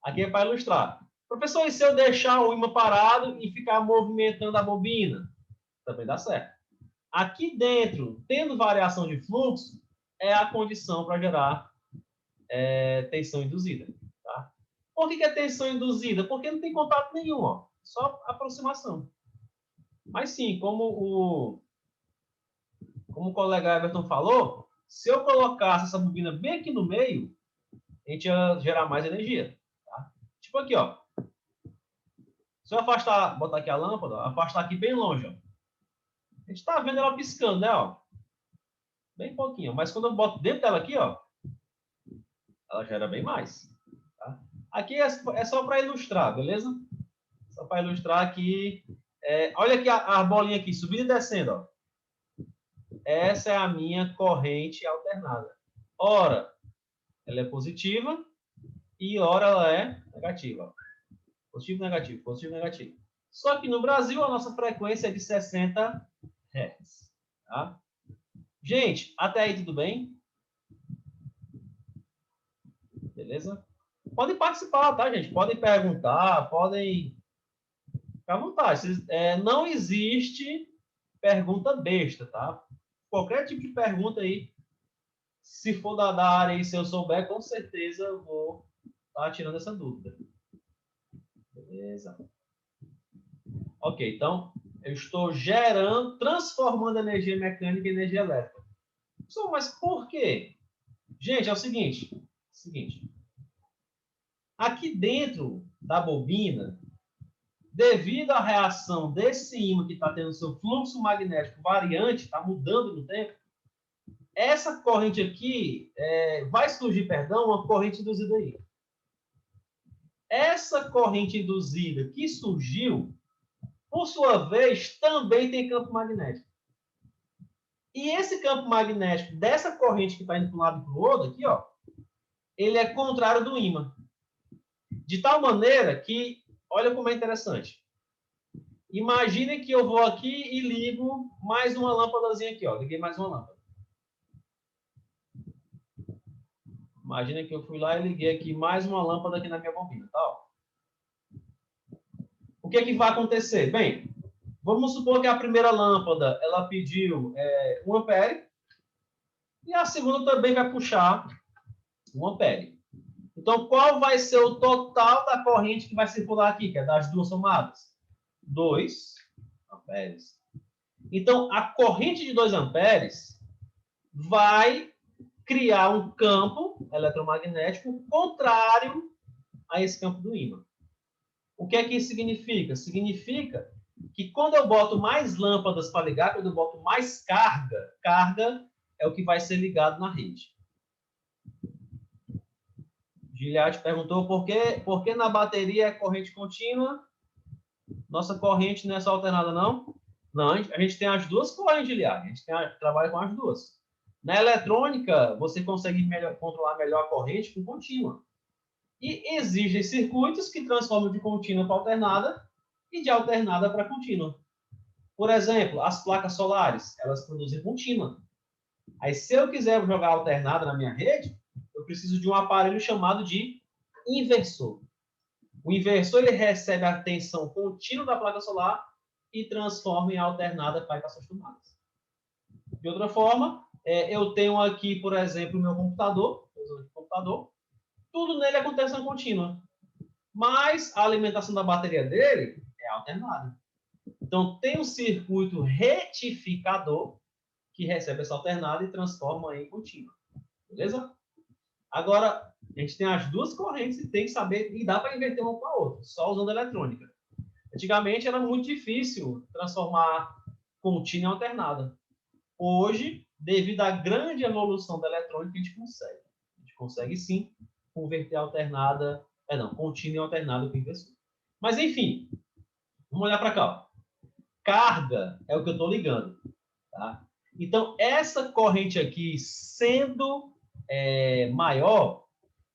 Aqui é para ilustrar. Professor, e se eu deixar o ímã parado e ficar movimentando a bobina? Também dá certo. Aqui dentro, tendo variação de fluxo, é a condição para gerar tensão induzida. Tá? Por que é tensão induzida? Porque não tem contato nenhum, ó. Só aproximação. Mas sim, como o colega Everton falou, se eu colocasse essa bobina bem aqui no meio, a gente ia gerar mais energia. Tá? Tipo aqui, ó. Se eu afastar, botar aqui a lâmpada, afastar aqui bem longe, ó. A gente está vendo ela piscando, né, ó? Bem pouquinho. Mas quando eu boto dentro dela aqui, ó, ela gera bem mais. Tá? Aqui é só para ilustrar, beleza? Só para ilustrar aqui. Olha aqui a bolinha aqui, subindo e descendo, ó. Essa é a minha corrente alternada. Ora, ela é positiva e ora ela é negativa. Positivo, negativo, positivo, negativo. Só que no Brasil a nossa frequência é de 60 Hz. Tá? Gente, até aí tudo bem? Beleza? Podem participar, tá, gente? Podem perguntar, podem ficar à vontade. Não existe pergunta besta, tá? Qualquer tipo de pergunta aí, se for da área e se eu souber, com certeza eu vou estar tirando essa dúvida. Beleza. Ok, então eu estou transformando energia mecânica em energia elétrica. Mas por quê? Gente, é o seguinte. Aqui dentro da bobina, devido à reação desse ímã que está tendo seu fluxo magnético variante, está mudando no tempo, essa corrente aqui vai surgir, uma corrente induzida aí. Essa corrente induzida que surgiu, por sua vez, também tem campo magnético. E esse campo magnético dessa corrente que está indo para um lado e para o outro, aqui, ó, ele é contrário do ímã. De tal maneira que, olha como é interessante. Imagine que eu vou aqui e ligo mais uma lâmpadazinha aqui, ó. Liguei mais uma lâmpada. Imagina que eu fui lá e liguei aqui mais uma lâmpada aqui na minha bobina, tá? Ó. O que é que vai acontecer? Bem, vamos supor que a primeira lâmpada, ela pediu 1 ampere, e a segunda também vai puxar 1 ampere. Então, qual vai ser o total da corrente que vai circular aqui, que é das duas somadas? 2 amperes. Então, a corrente de 2 amperes vai criar um campo eletromagnético contrário a esse campo do ímã. O que é que isso significa? Significa que quando eu boto mais lâmpadas para ligar, quando eu boto mais carga é o que vai ser ligado na rede. Giliade perguntou por que na bateria é corrente contínua? Nossa corrente não é só alternada, não? Não, a gente tem as duas correntes, Giliade. A gente trabalha com as duas. Na eletrônica, você consegue controlar melhor a corrente com contínua. E existem circuitos que transformam de contínua para alternada e de alternada para contínua. Por exemplo, as placas solares, elas produzem contínua. Aí, se eu quiser jogar alternada na minha rede, eu preciso de um aparelho chamado de inversor. O inversor ele recebe a tensão contínua da placa solar e transforma em alternada para as suas tomadas. De outra forma, eu tenho aqui, por exemplo, o meu computador, tudo nele é com tensão contínua, mas a alimentação da bateria dele é alternada. Então, tem um circuito retificador que recebe essa alternada e transforma em contínua. Beleza? Agora, a gente tem as duas correntes e tem que saber, e dá para inverter uma com a outra, só usando eletrônica. Antigamente era muito difícil transformar contínua em alternada. Hoje, devido à grande evolução da eletrônica, a gente consegue. A gente consegue sim converter alternada, contínua em alternada com inversor. Mas enfim, vamos olhar para cá. Carga é o que eu estou ligando. Tá? Então, essa corrente aqui, sendo maior,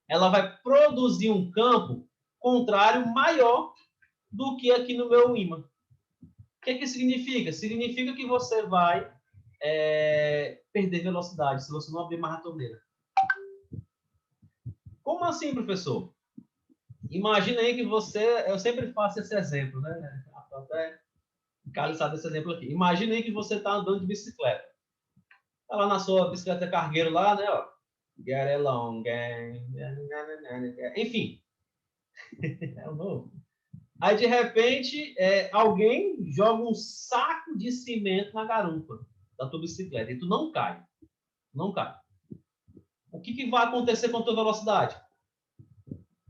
ela vai produzir um campo contrário maior do que aqui no meu ímã. O que significa? Significa que você vai perder velocidade se você não abrir mais a torneira. Como assim, professor? Imagina aí que eu sempre faço esse exemplo, né? Até Carlos sabe desse exemplo aqui. Imagina aí que você está andando de bicicleta. Está lá na sua bicicleta cargueiro lá, né? Ó. Get along, enfim. É o novo. Aí, de repente, alguém joga um saco de cimento na garupa da tua bicicleta e tu não cai. Não cai. O que vai acontecer com a tua velocidade?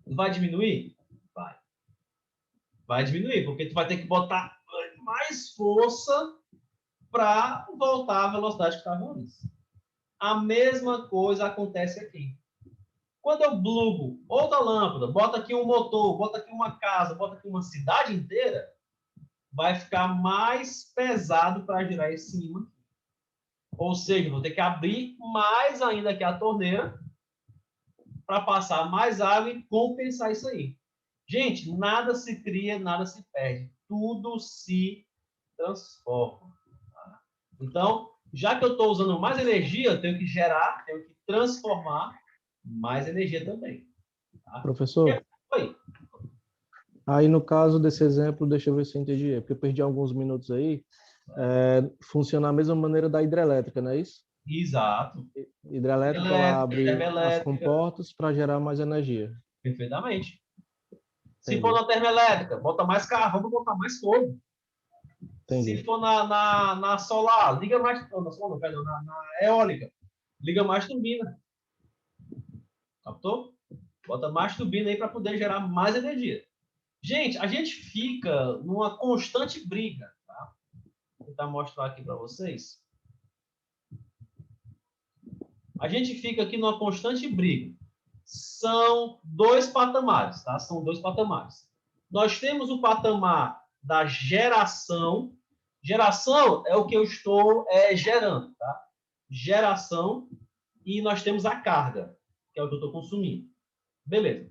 Vai diminuir? Vai. Vai diminuir, porque tu vai ter que botar mais força para voltar à velocidade que estava antes. A mesma coisa acontece aqui. Quando eu plugo outra lâmpada, bota aqui um motor, bota aqui uma casa, bota aqui uma cidade inteira, vai ficar mais pesado para girar esse ímã. Ou seja, vou ter que abrir mais ainda aqui a torneira para passar mais água e compensar isso aí. Gente, nada se cria, nada se perde. Tudo se transforma. Tá? Então, já que eu estou usando mais energia, eu tenho que gerar, tenho que transformar mais energia também. Tá? Professor, Oi. aí no caso desse exemplo, deixa eu ver se eu entendi, porque eu perdi alguns minutos aí, funciona da mesma maneira da hidrelétrica, não é isso? Exato. Hidrelétrica, ela Elétrica, abre as termoelétrica, comportas para gerar mais energia. perfeitamente. Se for Entendi, na termoelétrica, bota mais carro, vamos botar mais fogo. Se entendi. for na solar, liga mais. Na solar, não, perdão, na eólica, liga mais turbina. Captou? Bota mais turbina aí para poder gerar mais energia. Gente, a gente fica numa constante briga. Tá? Vou tentar mostrar aqui para vocês. A gente fica aqui numa constante briga. São dois patamares, tá? São dois patamares. Nós temos o patamar da geração. Geração é o que eu estou gerando, tá? Geração. E nós temos a carga, que é o que eu estou consumindo. Beleza.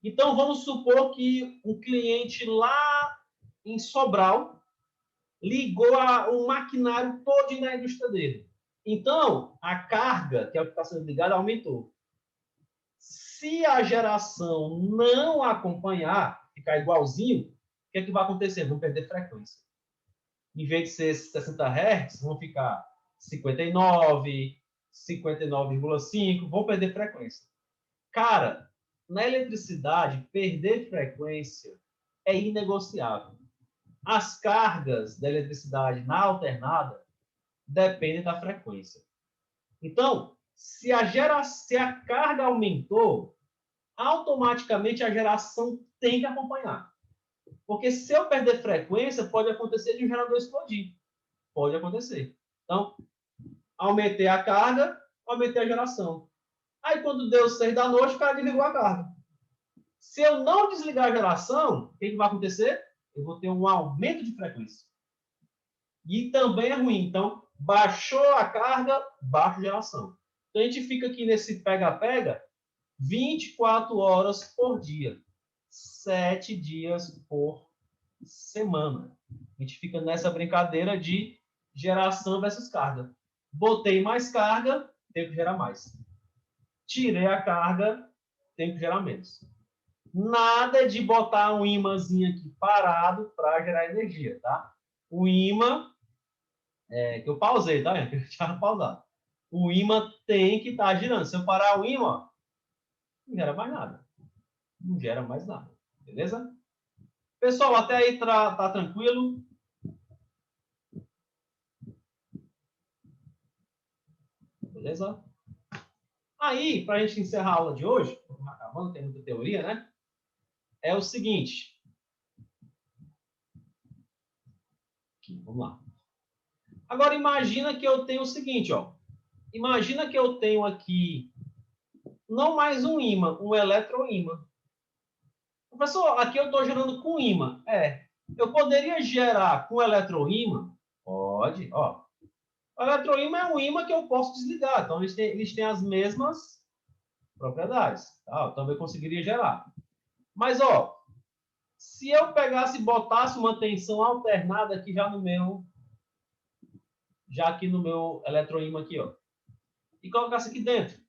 Então, vamos supor que um cliente lá em Sobral ligou o maquinário todo na indústria dele. Então, a carga, que é o que está sendo ligado, aumentou. Se a geração não acompanhar, ficar igualzinho, o que é que vai acontecer? Vão perder frequência. Em vez de ser 60 Hz, vão ficar 59, 59,5, vão perder frequência. Cara, na eletricidade, perder frequência é inegociável. As cargas da eletricidade na alternada dependem da frequência. Então, se a carga aumentou, automaticamente a geração tem que acompanhar. Porque se eu perder frequência, pode acontecer de um gerador explodir. Pode acontecer. Então, aumentei a carga, aumentei a geração. Aí, quando deu 6 da noite, o cara desligou a carga. Se eu não desligar a geração, o que vai acontecer? Eu vou ter um aumento de frequência. E também é ruim. Então, baixou a carga, baixa a geração. Então, a gente fica aqui nesse pega-pega 24 horas por dia. 7 dias por semana. A gente fica nessa brincadeira de geração versus carga. Botei mais carga, tenho que gerar mais. Tirei a carga, tenho que gerar menos. Nada de botar um ímãzinho aqui parado para gerar energia, tá? O ímã, que eu pausei, tá vendo? Que eu tinha pausado. O ímã tem que estar girando. Se eu parar o ímã, não gera mais nada. Não gera mais nada. Beleza? Pessoal, até aí tá tranquilo? Beleza? Aí, para a gente encerrar a aula de hoje, estamos acabando, tem muita teoria, né? É o seguinte. Aqui, vamos lá. Agora, imagina que eu tenho o seguinte, ó. Imagina que eu tenho aqui não mais um ímã, um eletroímã. Professor, aqui eu estou gerando com ímã. Eu poderia gerar com eletroímã? Pode, ó. O eletroímã é um ímã que eu posso desligar. Então, eles têm as mesmas propriedades. Tá? Eu também conseguiria gerar. Mas, ó, se eu pegasse e botasse uma tensão alternada aqui já aqui no meu eletroímã aqui, ó, e colocasse aqui dentro,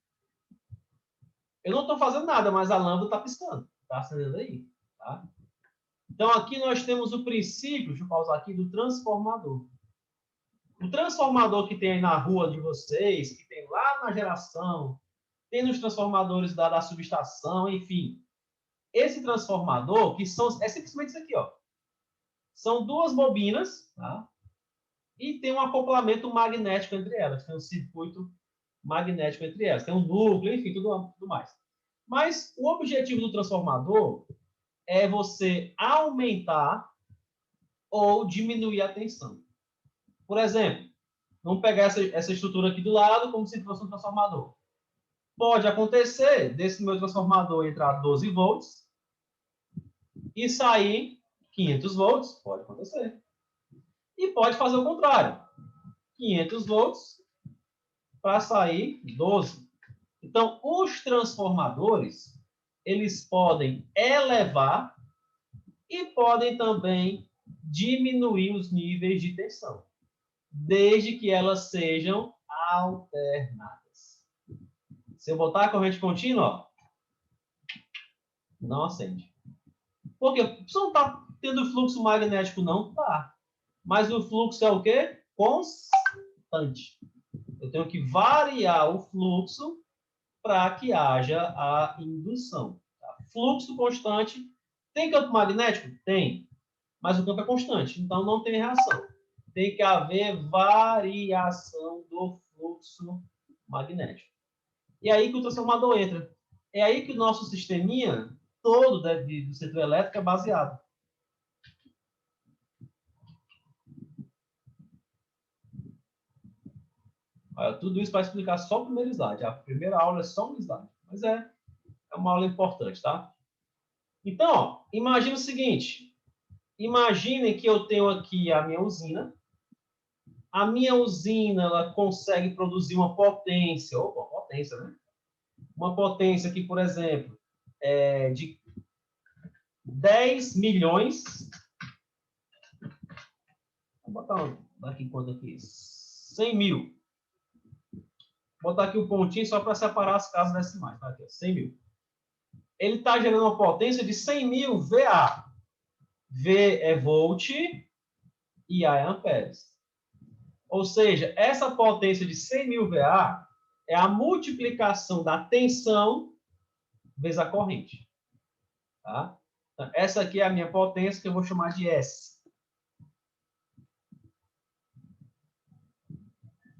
eu não estou fazendo nada, mas a lâmpada está piscando, está acendendo aí, tá? Então, aqui nós temos o princípio, deixa eu pausar aqui, do transformador. O transformador que tem aí na rua de vocês, que tem lá na geração, tem nos transformadores da subestação, enfim. Esse transformador, é simplesmente isso aqui, ó. São duas bobinas, tá? E tem um acoplamento magnético entre elas, tem um circuito magnético entre elas, tem um núcleo, enfim, tudo mais. Mas o objetivo do transformador é você aumentar ou diminuir a tensão. Por exemplo, vamos pegar essa estrutura aqui do lado como se fosse um transformador. Pode acontecer desse meu transformador entrar 12 volts e sair 500 volts, pode acontecer. E pode fazer o contrário. 500 volts para sair 12. Então, os transformadores, eles podem elevar e podem também diminuir os níveis de tensão, desde que elas sejam alternadas. Se eu botar a corrente contínua, ó, não acende. Por quê? Você não está tendo fluxo magnético, não? Tá. Mas o fluxo é o quê? Constante. Eu tenho que variar o fluxo para que haja a indução. Tá? Fluxo constante. Tem campo magnético? Tem. Mas o campo é constante, então não tem reação. Tem que haver variação do fluxo magnético. E aí que o transformador entra. É aí que o nosso sisteminha todo do setor elétrico é baseado. Tudo isso para explicar só o primeiro slide. A primeira aula é só um slide, mas é uma aula importante, tá? Então, ó, imagine o seguinte. Imaginem que eu tenho aqui a minha usina. A minha usina ela consegue produzir uma potência, né? Uma potência aqui, por exemplo, de 10 milhões. Vou botar aqui quanto aqui? 100 mil. Vou botar aqui um pontinho só para separar as casas decimais. Tá aqui, 100 mil. ele está gerando uma potência de 100.000 VA. V é volt e A é amperes. Ou seja, essa potência de 100.000 VA é a multiplicação da tensão vezes a corrente. Tá? Então, essa aqui é a minha potência, que eu vou chamar de S.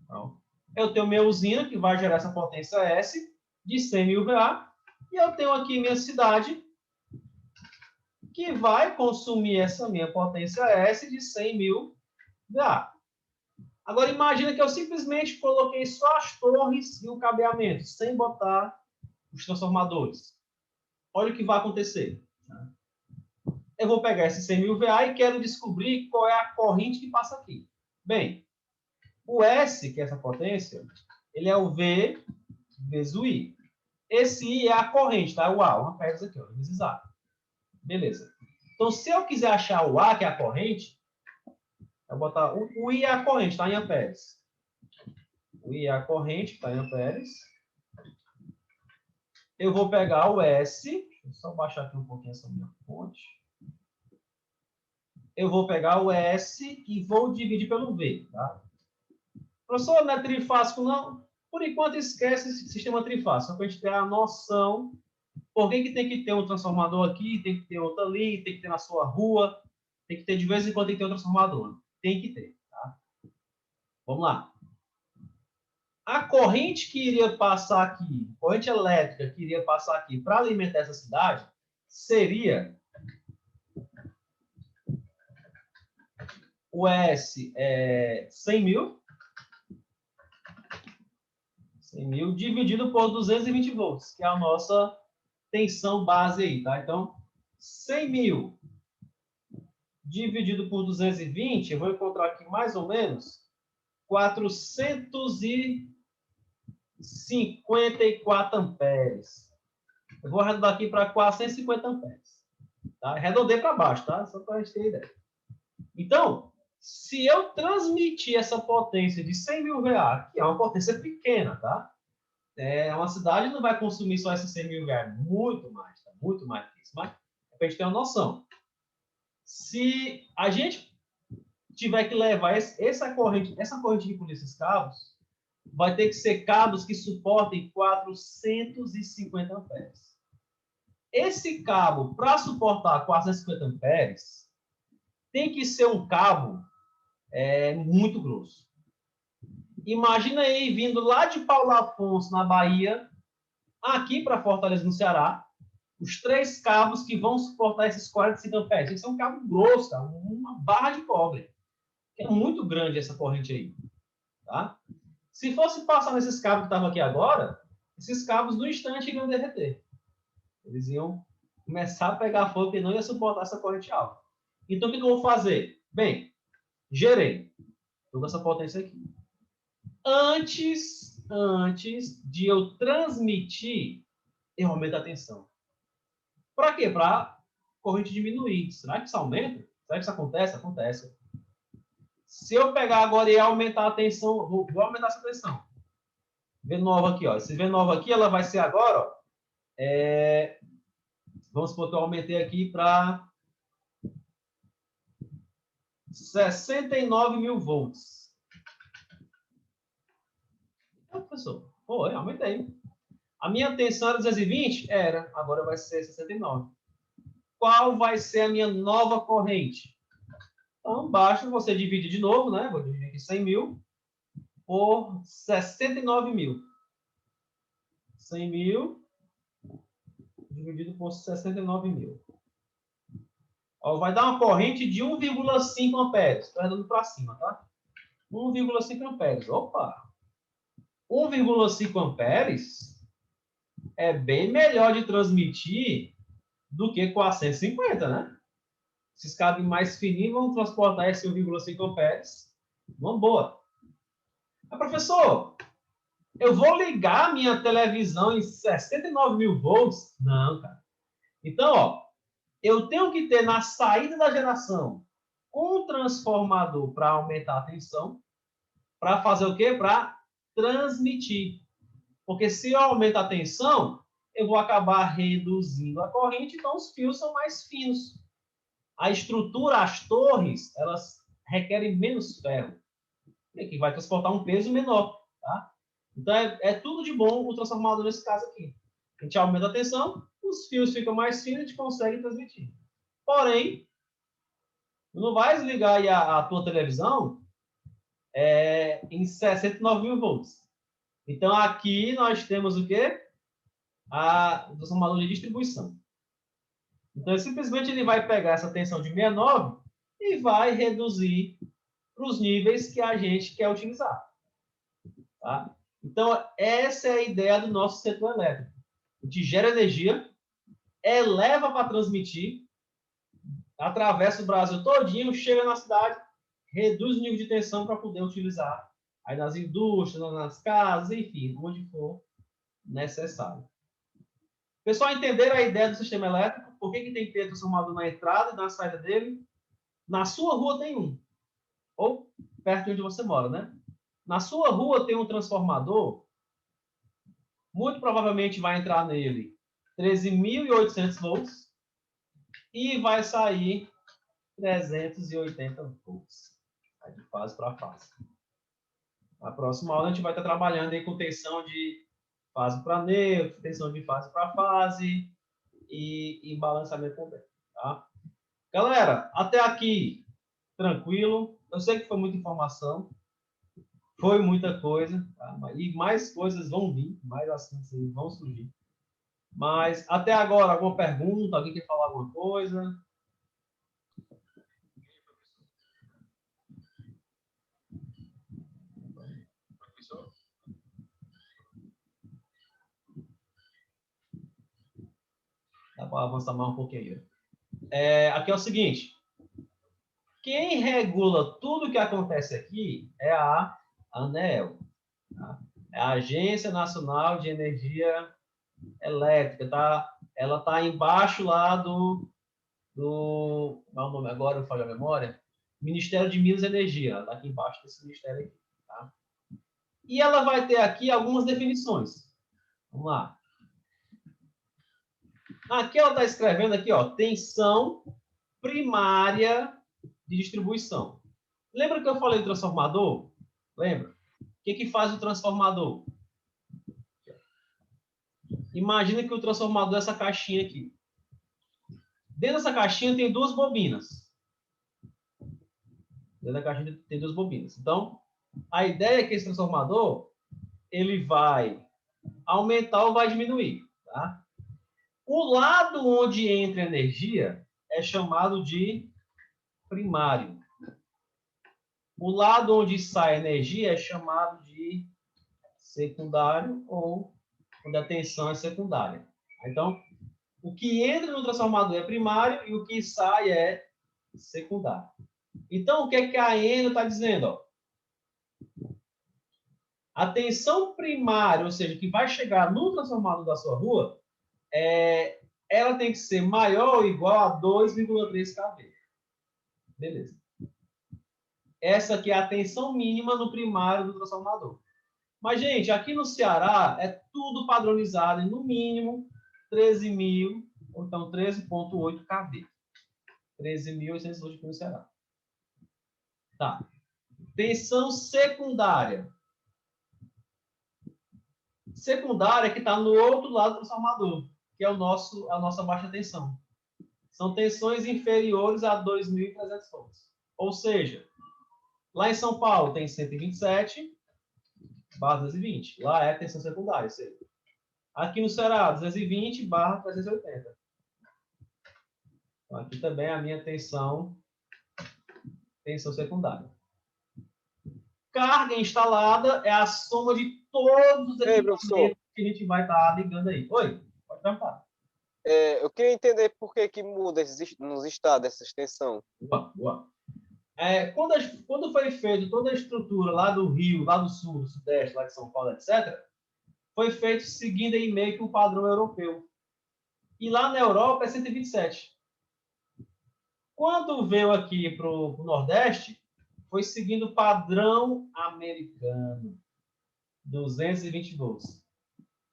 Então, eu tenho minha usina, que vai gerar essa potência S, de 100.000 VA, e eu tenho aqui minha cidade, que vai consumir essa minha potência S de 100.000 VA. Agora, imagina que eu simplesmente coloquei só as torres e o cabeamento, sem botar os transformadores. Olha o que vai acontecer. Eu vou pegar esse 100.000 VA e quero descobrir qual é a corrente que passa aqui. Bem, o S, que é essa potência, ele é o V vezes o I. Esse I é a corrente, tá? O A, uma pedra aqui, ó, vezes A. Beleza. Então, se eu quiser achar o A, que é a corrente, eu vou botar o I é a corrente, tá? Em amperes. O I é a corrente, está em amperes. Eu vou pegar o S, deixa eu só baixar aqui um pouquinho essa minha fonte. Eu vou pegar o S e vou dividir pelo V, tá? Professor, não é trifásico, não? Por enquanto, esquece esse sistema trifásico, só para a gente ter a noção por que tem que ter um transformador aqui, tem que ter outro ali, tem que ter na sua rua, tem que ter de vez em quando tem que ter um transformador. Tem que ter, tá? Vamos lá. A corrente que iria passar aqui, corrente elétrica que iria passar aqui para alimentar essa cidade, seria o S 100.000, 100.000 dividido por 220 volts, que é a nossa tensão base aí, tá? Então, 100.000 dividido por 220, eu vou encontrar aqui mais ou menos 454 amperes. Eu vou arredondar aqui para 450 amperes. Tá? Arredondei para baixo, tá? Só para a gente ter ideia. Então, se eu transmitir essa potência de 100.000 VA, que é uma potência pequena, tá? Uma cidade não vai consumir só esses 100.000 VA, muito mais, tá? Muito mais que isso. Mas, para a gente ter uma noção. Se a gente tiver que levar essa corrente de por esses cabos, vai ter que ser cabos que suportem 450 amperes. Esse cabo, para suportar 450 amperes, tem que ser um cabo muito grosso. Imagina aí, vindo lá de Paulo Afonso, na Bahia, aqui para Fortaleza, no Ceará, os 3 cabos que vão suportar esses 45 amperes. Tem que ser um cabo grosso, tá? Uma barra de cobre. É muito grande essa corrente aí. Tá? Se fosse passar nesses cabos que estavam aqui agora, esses cabos, no instante, iriam derreter. Eles iam começar a pegar fogo e não ia suportar essa corrente alta. Então, o que eu vou fazer? Bem, gerei toda essa potência aqui. Antes de eu transmitir, eu aumento a tensão. Para quê? Para a corrente diminuir. Será que isso aumenta? Será que isso acontece? Acontece. Se eu pegar agora e aumentar a tensão, vou aumentar essa tensão. V nova aqui, ó. Esse V nova aqui, ela vai ser agora, ó. Vamos supor que eu aumentei aqui para 69.000 volts. Professor, aumentei. A minha tensão era 220? Era. Agora vai ser 69. Qual vai ser a minha nova corrente? Então, basta você dividir de novo, né? Vou dividir aqui 100.000 por 69.000. 100.000 dividido por 69.000. Vai dar uma corrente de 1,5 amperes. Estou arredondando para cima, tá? 1,5 amperes. Opa! 1,5 amperes é bem melhor de transmitir do que 450, né? Esses cabos mais fininhos vão transportar esse 1,5 amperes. Uma boa. Mas, professor, eu vou ligar minha televisão em 69.000 volts? Não, cara. Então, ó, eu tenho que ter na saída da geração um transformador para aumentar a tensão, para fazer o quê? Para transmitir. Porque se eu aumentar a tensão, eu vou acabar reduzindo a corrente, então os fios são mais finos. A estrutura, as torres, elas requerem menos ferro, que vai transportar um peso menor, tá? Então, é tudo de bom o transformador nesse caso aqui. A gente aumenta a tensão, os fios ficam mais finos e a gente consegue transmitir. Porém, não vai desligar aí a tua televisão em 69 mil volts. Então, aqui nós temos o quê? O transformador de distribuição. Então, simplesmente ele vai pegar essa tensão de 69 e vai reduzir para os níveis que a gente quer utilizar. Tá? Então, essa é a ideia do nosso setor elétrico. A gente gera energia, eleva para transmitir, atravessa o Brasil todinho, chega na cidade, reduz o nível de tensão para poder utilizar aí nas indústrias, nas casas, enfim, onde for necessário. Pessoal, entenderam a ideia do sistema elétrico? Por que tem que ter transformador na entrada e na saída dele? Na sua rua tem um. Ou perto de onde você mora, né? Na sua rua tem um transformador, muito provavelmente vai entrar nele 13.800 volts e vai sair 380 volts. De fase para fase. Na próxima aula a gente vai estar trabalhando aí com tensão de fase para neutro, tensão de fase para fase e balanceamento também, tá? Galera, até aqui, tranquilo. Eu sei que foi muita informação, foi muita coisa, tá? E mais coisas vão vir, mais assuntos aí vão surgir. Mas até agora, alguma pergunta? Alguém quer falar alguma coisa? Dá para avançar mais um pouquinho. Aqui é o seguinte. Quem regula tudo que acontece aqui é a ANEEL. Tá? É a Agência Nacional de Energia Elétrica. Tá? Ela está embaixo lá do... Qual é o nome agora? Eu falho a memória. Ministério de Minas e Energia. Ela está aqui embaixo desse ministério aqui. Tá? E ela vai ter aqui algumas definições. Vamos lá. Aqui ela está escrevendo aqui, ó, tensão primária de distribuição. Lembra que eu falei do transformador? Lembra? O que faz o transformador? Imagina que o transformador é essa caixinha aqui. Dentro dessa caixinha tem duas bobinas. Dentro da caixinha tem duas bobinas. Então, a ideia é que esse transformador ele vai aumentar ou vai diminuir. Tá? O lado onde entra energia é chamado de primário. O lado onde sai energia é chamado de secundário ou quando a tensão é secundária. Então, o que entra no transformador é primário e o que sai é secundário. Então, o que é que a Enel está dizendo? Ó? A tensão primária, ou seja, que vai chegar no transformador da sua rua, ela tem que ser maior ou igual a 2,3 kV. Beleza. Essa aqui é a tensão mínima no primário do transformador. Mas, gente, aqui no Ceará é tudo padronizado em, no mínimo, 13.000, ou então 13,8 kV. 13.800 volts aqui no Ceará. Tá. Tensão secundária. Secundária que está no outro lado do transformador, que é a nossa baixa tensão. São tensões inferiores a 2.300 volts. Ou seja, lá em São Paulo tem 127/220. Lá é tensão secundária. Seja, aqui no Ceará, 220/380. Então, aqui também é a minha tensão secundária. Carga instalada é a soma de todos os equipamentos que a gente vai estar ligando aí. Oi, pode perguntar. Eu queria entender por que muda nos estados essa extensão. Boa. Quando foi feita toda a estrutura lá do Rio, lá do Sul, do Sudeste, lá de São Paulo, etc., foi feito seguindo aí meio que o padrão europeu. E lá na Europa é 127. Quando veio aqui para o Nordeste, foi seguindo o padrão americano, 220 volts.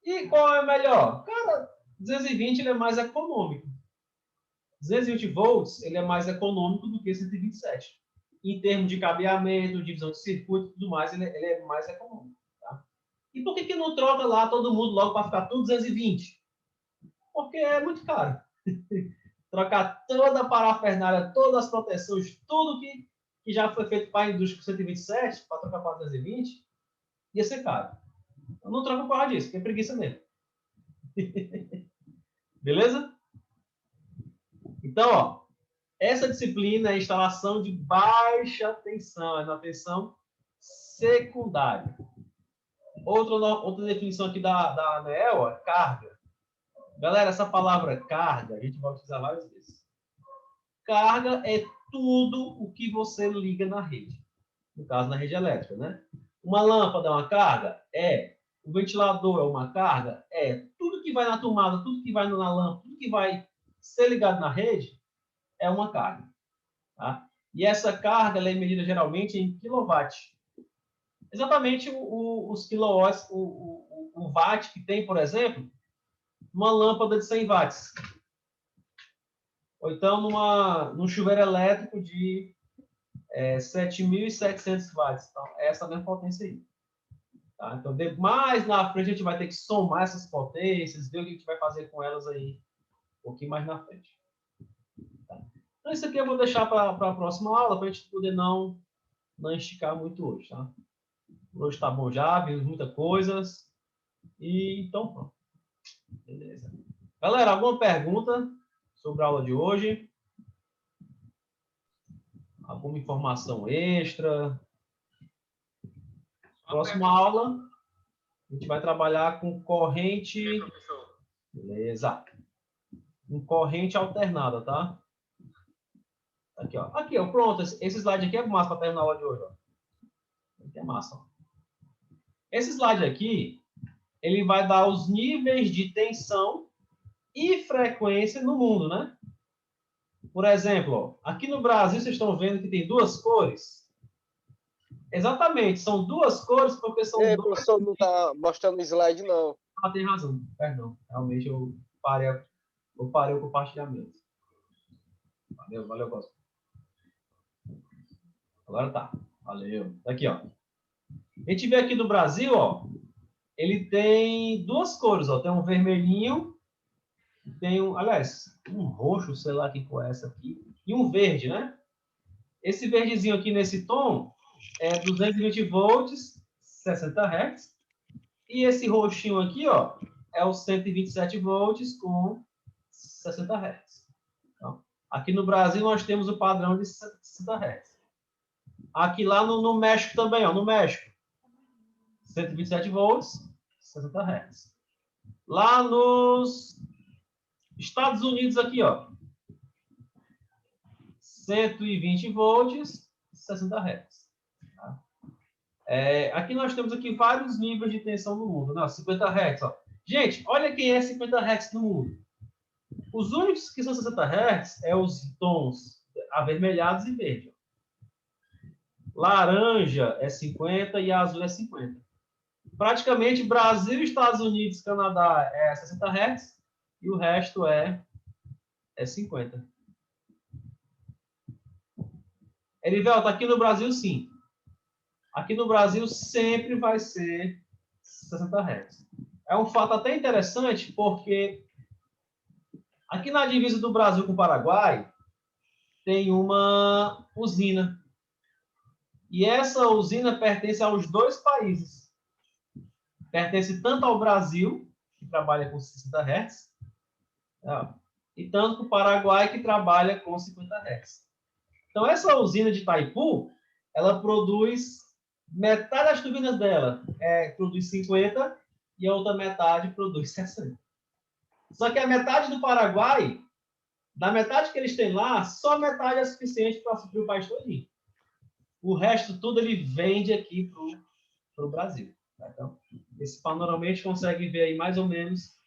E qual é melhor? Cara, 220 ele é mais econômico. 220 volts ele é mais econômico do que 127. Em termos de cabeamento, divisão de circuito e tudo mais, ele é mais econômico. Tá? E por que não troca lá todo mundo logo para ficar tudo 220? Porque é muito caro. Trocar toda a parafernália, todas as proteções, tudo que já foi feito para a indústria com 127, para trocar para 220, ia ser caro. Eu não troco por causa disso, porque é preguiça mesmo. Beleza? Então, ó, essa disciplina é instalação de baixa tensão, é na tensão secundária. Outra definição aqui da ANEEL é carga. Galera, essa palavra carga, a gente vai utilizar várias vezes. Carga é tudo o que você liga na rede. No caso, na rede elétrica, né? Uma lâmpada é uma carga? É. O ventilador é uma carga? É. Tudo que vai na tomada, tudo que vai na lâmpada, tudo que vai ser ligado na rede é uma carga. Tá? E essa carga ela é medida geralmente em quilowatt. Exatamente os quilowatts, o watt que tem, por exemplo, numa lâmpada de 100 watts. Ou então num chuveiro elétrico de 7.700 watts. Então, é essa mesma potência aí. Tá? Então, mais na frente, a gente vai ter que somar essas potências, ver o que a gente vai fazer com elas aí um pouquinho mais na frente. Tá? Então, isso aqui eu vou deixar para a próxima aula, para a gente poder não esticar muito hoje. Tá? Hoje tá bom já, vimos muitas coisas. E então, pronto. Beleza. Galera, alguma pergunta sobre a aula de hoje? Alguma informação extra? Próxima aula, a gente vai trabalhar com corrente... Beleza. Com corrente alternada, tá? Aqui, ó. Aqui, ó. Pronto. Esse slide aqui é massa para terminar a aula de hoje, ó. Aqui é massa, ó. Esse slide aqui, ele vai dar os níveis de tensão e frequência no mundo, né? Por exemplo, ó, aqui no Brasil, vocês estão vendo que tem duas cores? Exatamente, são duas cores porque são Ei, dois... professor, não está mostrando o slide, não. Ah, tem razão, perdão. Realmente eu parei o compartilhamento. Valeu, valeu, Cosmo. Agora tá. Valeu. Aqui, ó. A gente vê aqui no Brasil, ó, ele tem duas cores, ó. Tem um vermelhinho, tem um roxo, sei lá que cor é essa aqui, e um verde, né? Esse verdezinho aqui nesse tom é 220 volts, 60 Hz. E esse roxinho aqui, ó, é o 127 volts com 60 Hz. Então, aqui no Brasil nós temos o padrão de 60 Hz. Aqui lá no México também, ó, no México, 127 volts, 60 Hz. Lá nos Estados Unidos aqui, ó, 120 volts, 60 Hz. Tá? Aqui nós temos aqui vários níveis de tensão no mundo, né? 50 Hz, ó. Gente, olha quem é 50 Hz no mundo. Os únicos que são 60 Hz é os tons avermelhados e verde. Laranja é 50 e azul é 50. Praticamente Brasil, Estados Unidos, Canadá é 60 Hz e o resto é 50. Erivelto, aqui no Brasil, sim. Aqui no Brasil sempre vai ser 60 Hz. É um fato até interessante porque aqui na divisa do Brasil com o Paraguai tem uma usina. E essa usina pertence aos dois países. Pertence tanto ao Brasil, que trabalha com 60 Hz, e tanto para o Paraguai, que trabalha com 50 Hz. Então, essa usina de Itaipu, ela produz metade das turbinas dela, produz 50 e a outra metade produz 60. Só que a metade do Paraguai, da metade que eles têm lá, só metade é suficiente para suprir o país todinho. O resto tudo ele vende aqui para o Brasil. Tá? Então, esse panorama a gente consegue ver aí mais ou menos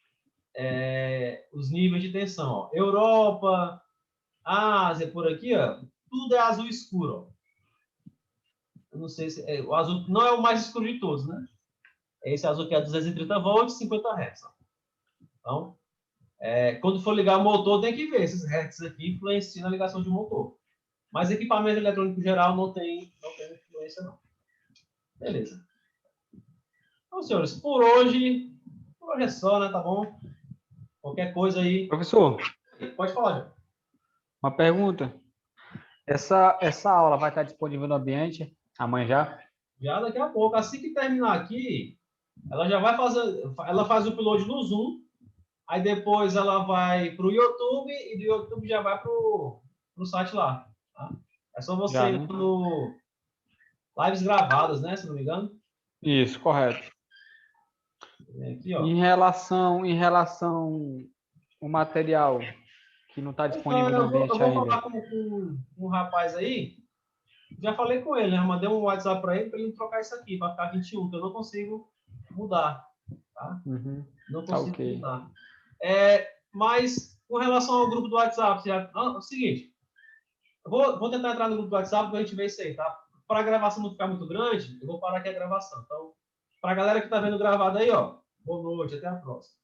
os níveis de tensão. Ó. Europa, Ásia, por aqui, ó, tudo é azul escuro. Ó. Eu não sei se o azul não é o mais escuro de todos, né? Esse azul aqui é 230 volts, 50 Hz. Então, quando for ligar o motor, tem que ver esses hertz aqui influenciam na ligação de motor. Mas equipamento eletrônico geral não tem influência, não. Beleza. Então, senhores, por hoje é só, né? Tá bom? Qualquer coisa aí. Professor, Pode falar, João. uma pergunta. Essa aula vai estar disponível no ambiente amanhã já? Já daqui a pouco. Assim que terminar aqui, ela já vai fazer. Ela faz o upload no Zoom. Aí depois ela vai para o YouTube e do YouTube já vai para o site lá. Tá? É só você Já, ir né? no lives gravadas, né? Se não me engano. Isso, correto. Aqui, ó. Em relação ao material que não está disponível no Então, eu ambiente vou ainda. falar com um rapaz aí. Já falei com ele, né? Mandei um WhatsApp para ele trocar isso aqui, para ficar 21, que eu não consigo mudar. Tá? Uhum. Não Tá consigo ok. mudar. Mas com relação ao grupo do WhatsApp, é o seguinte, eu vou tentar entrar no grupo do WhatsApp para a gente ver isso aí, tá? Para a gravação não ficar muito grande, eu vou parar aqui a gravação. Então, para a galera que está vendo gravado aí, ó, boa noite, até a próxima.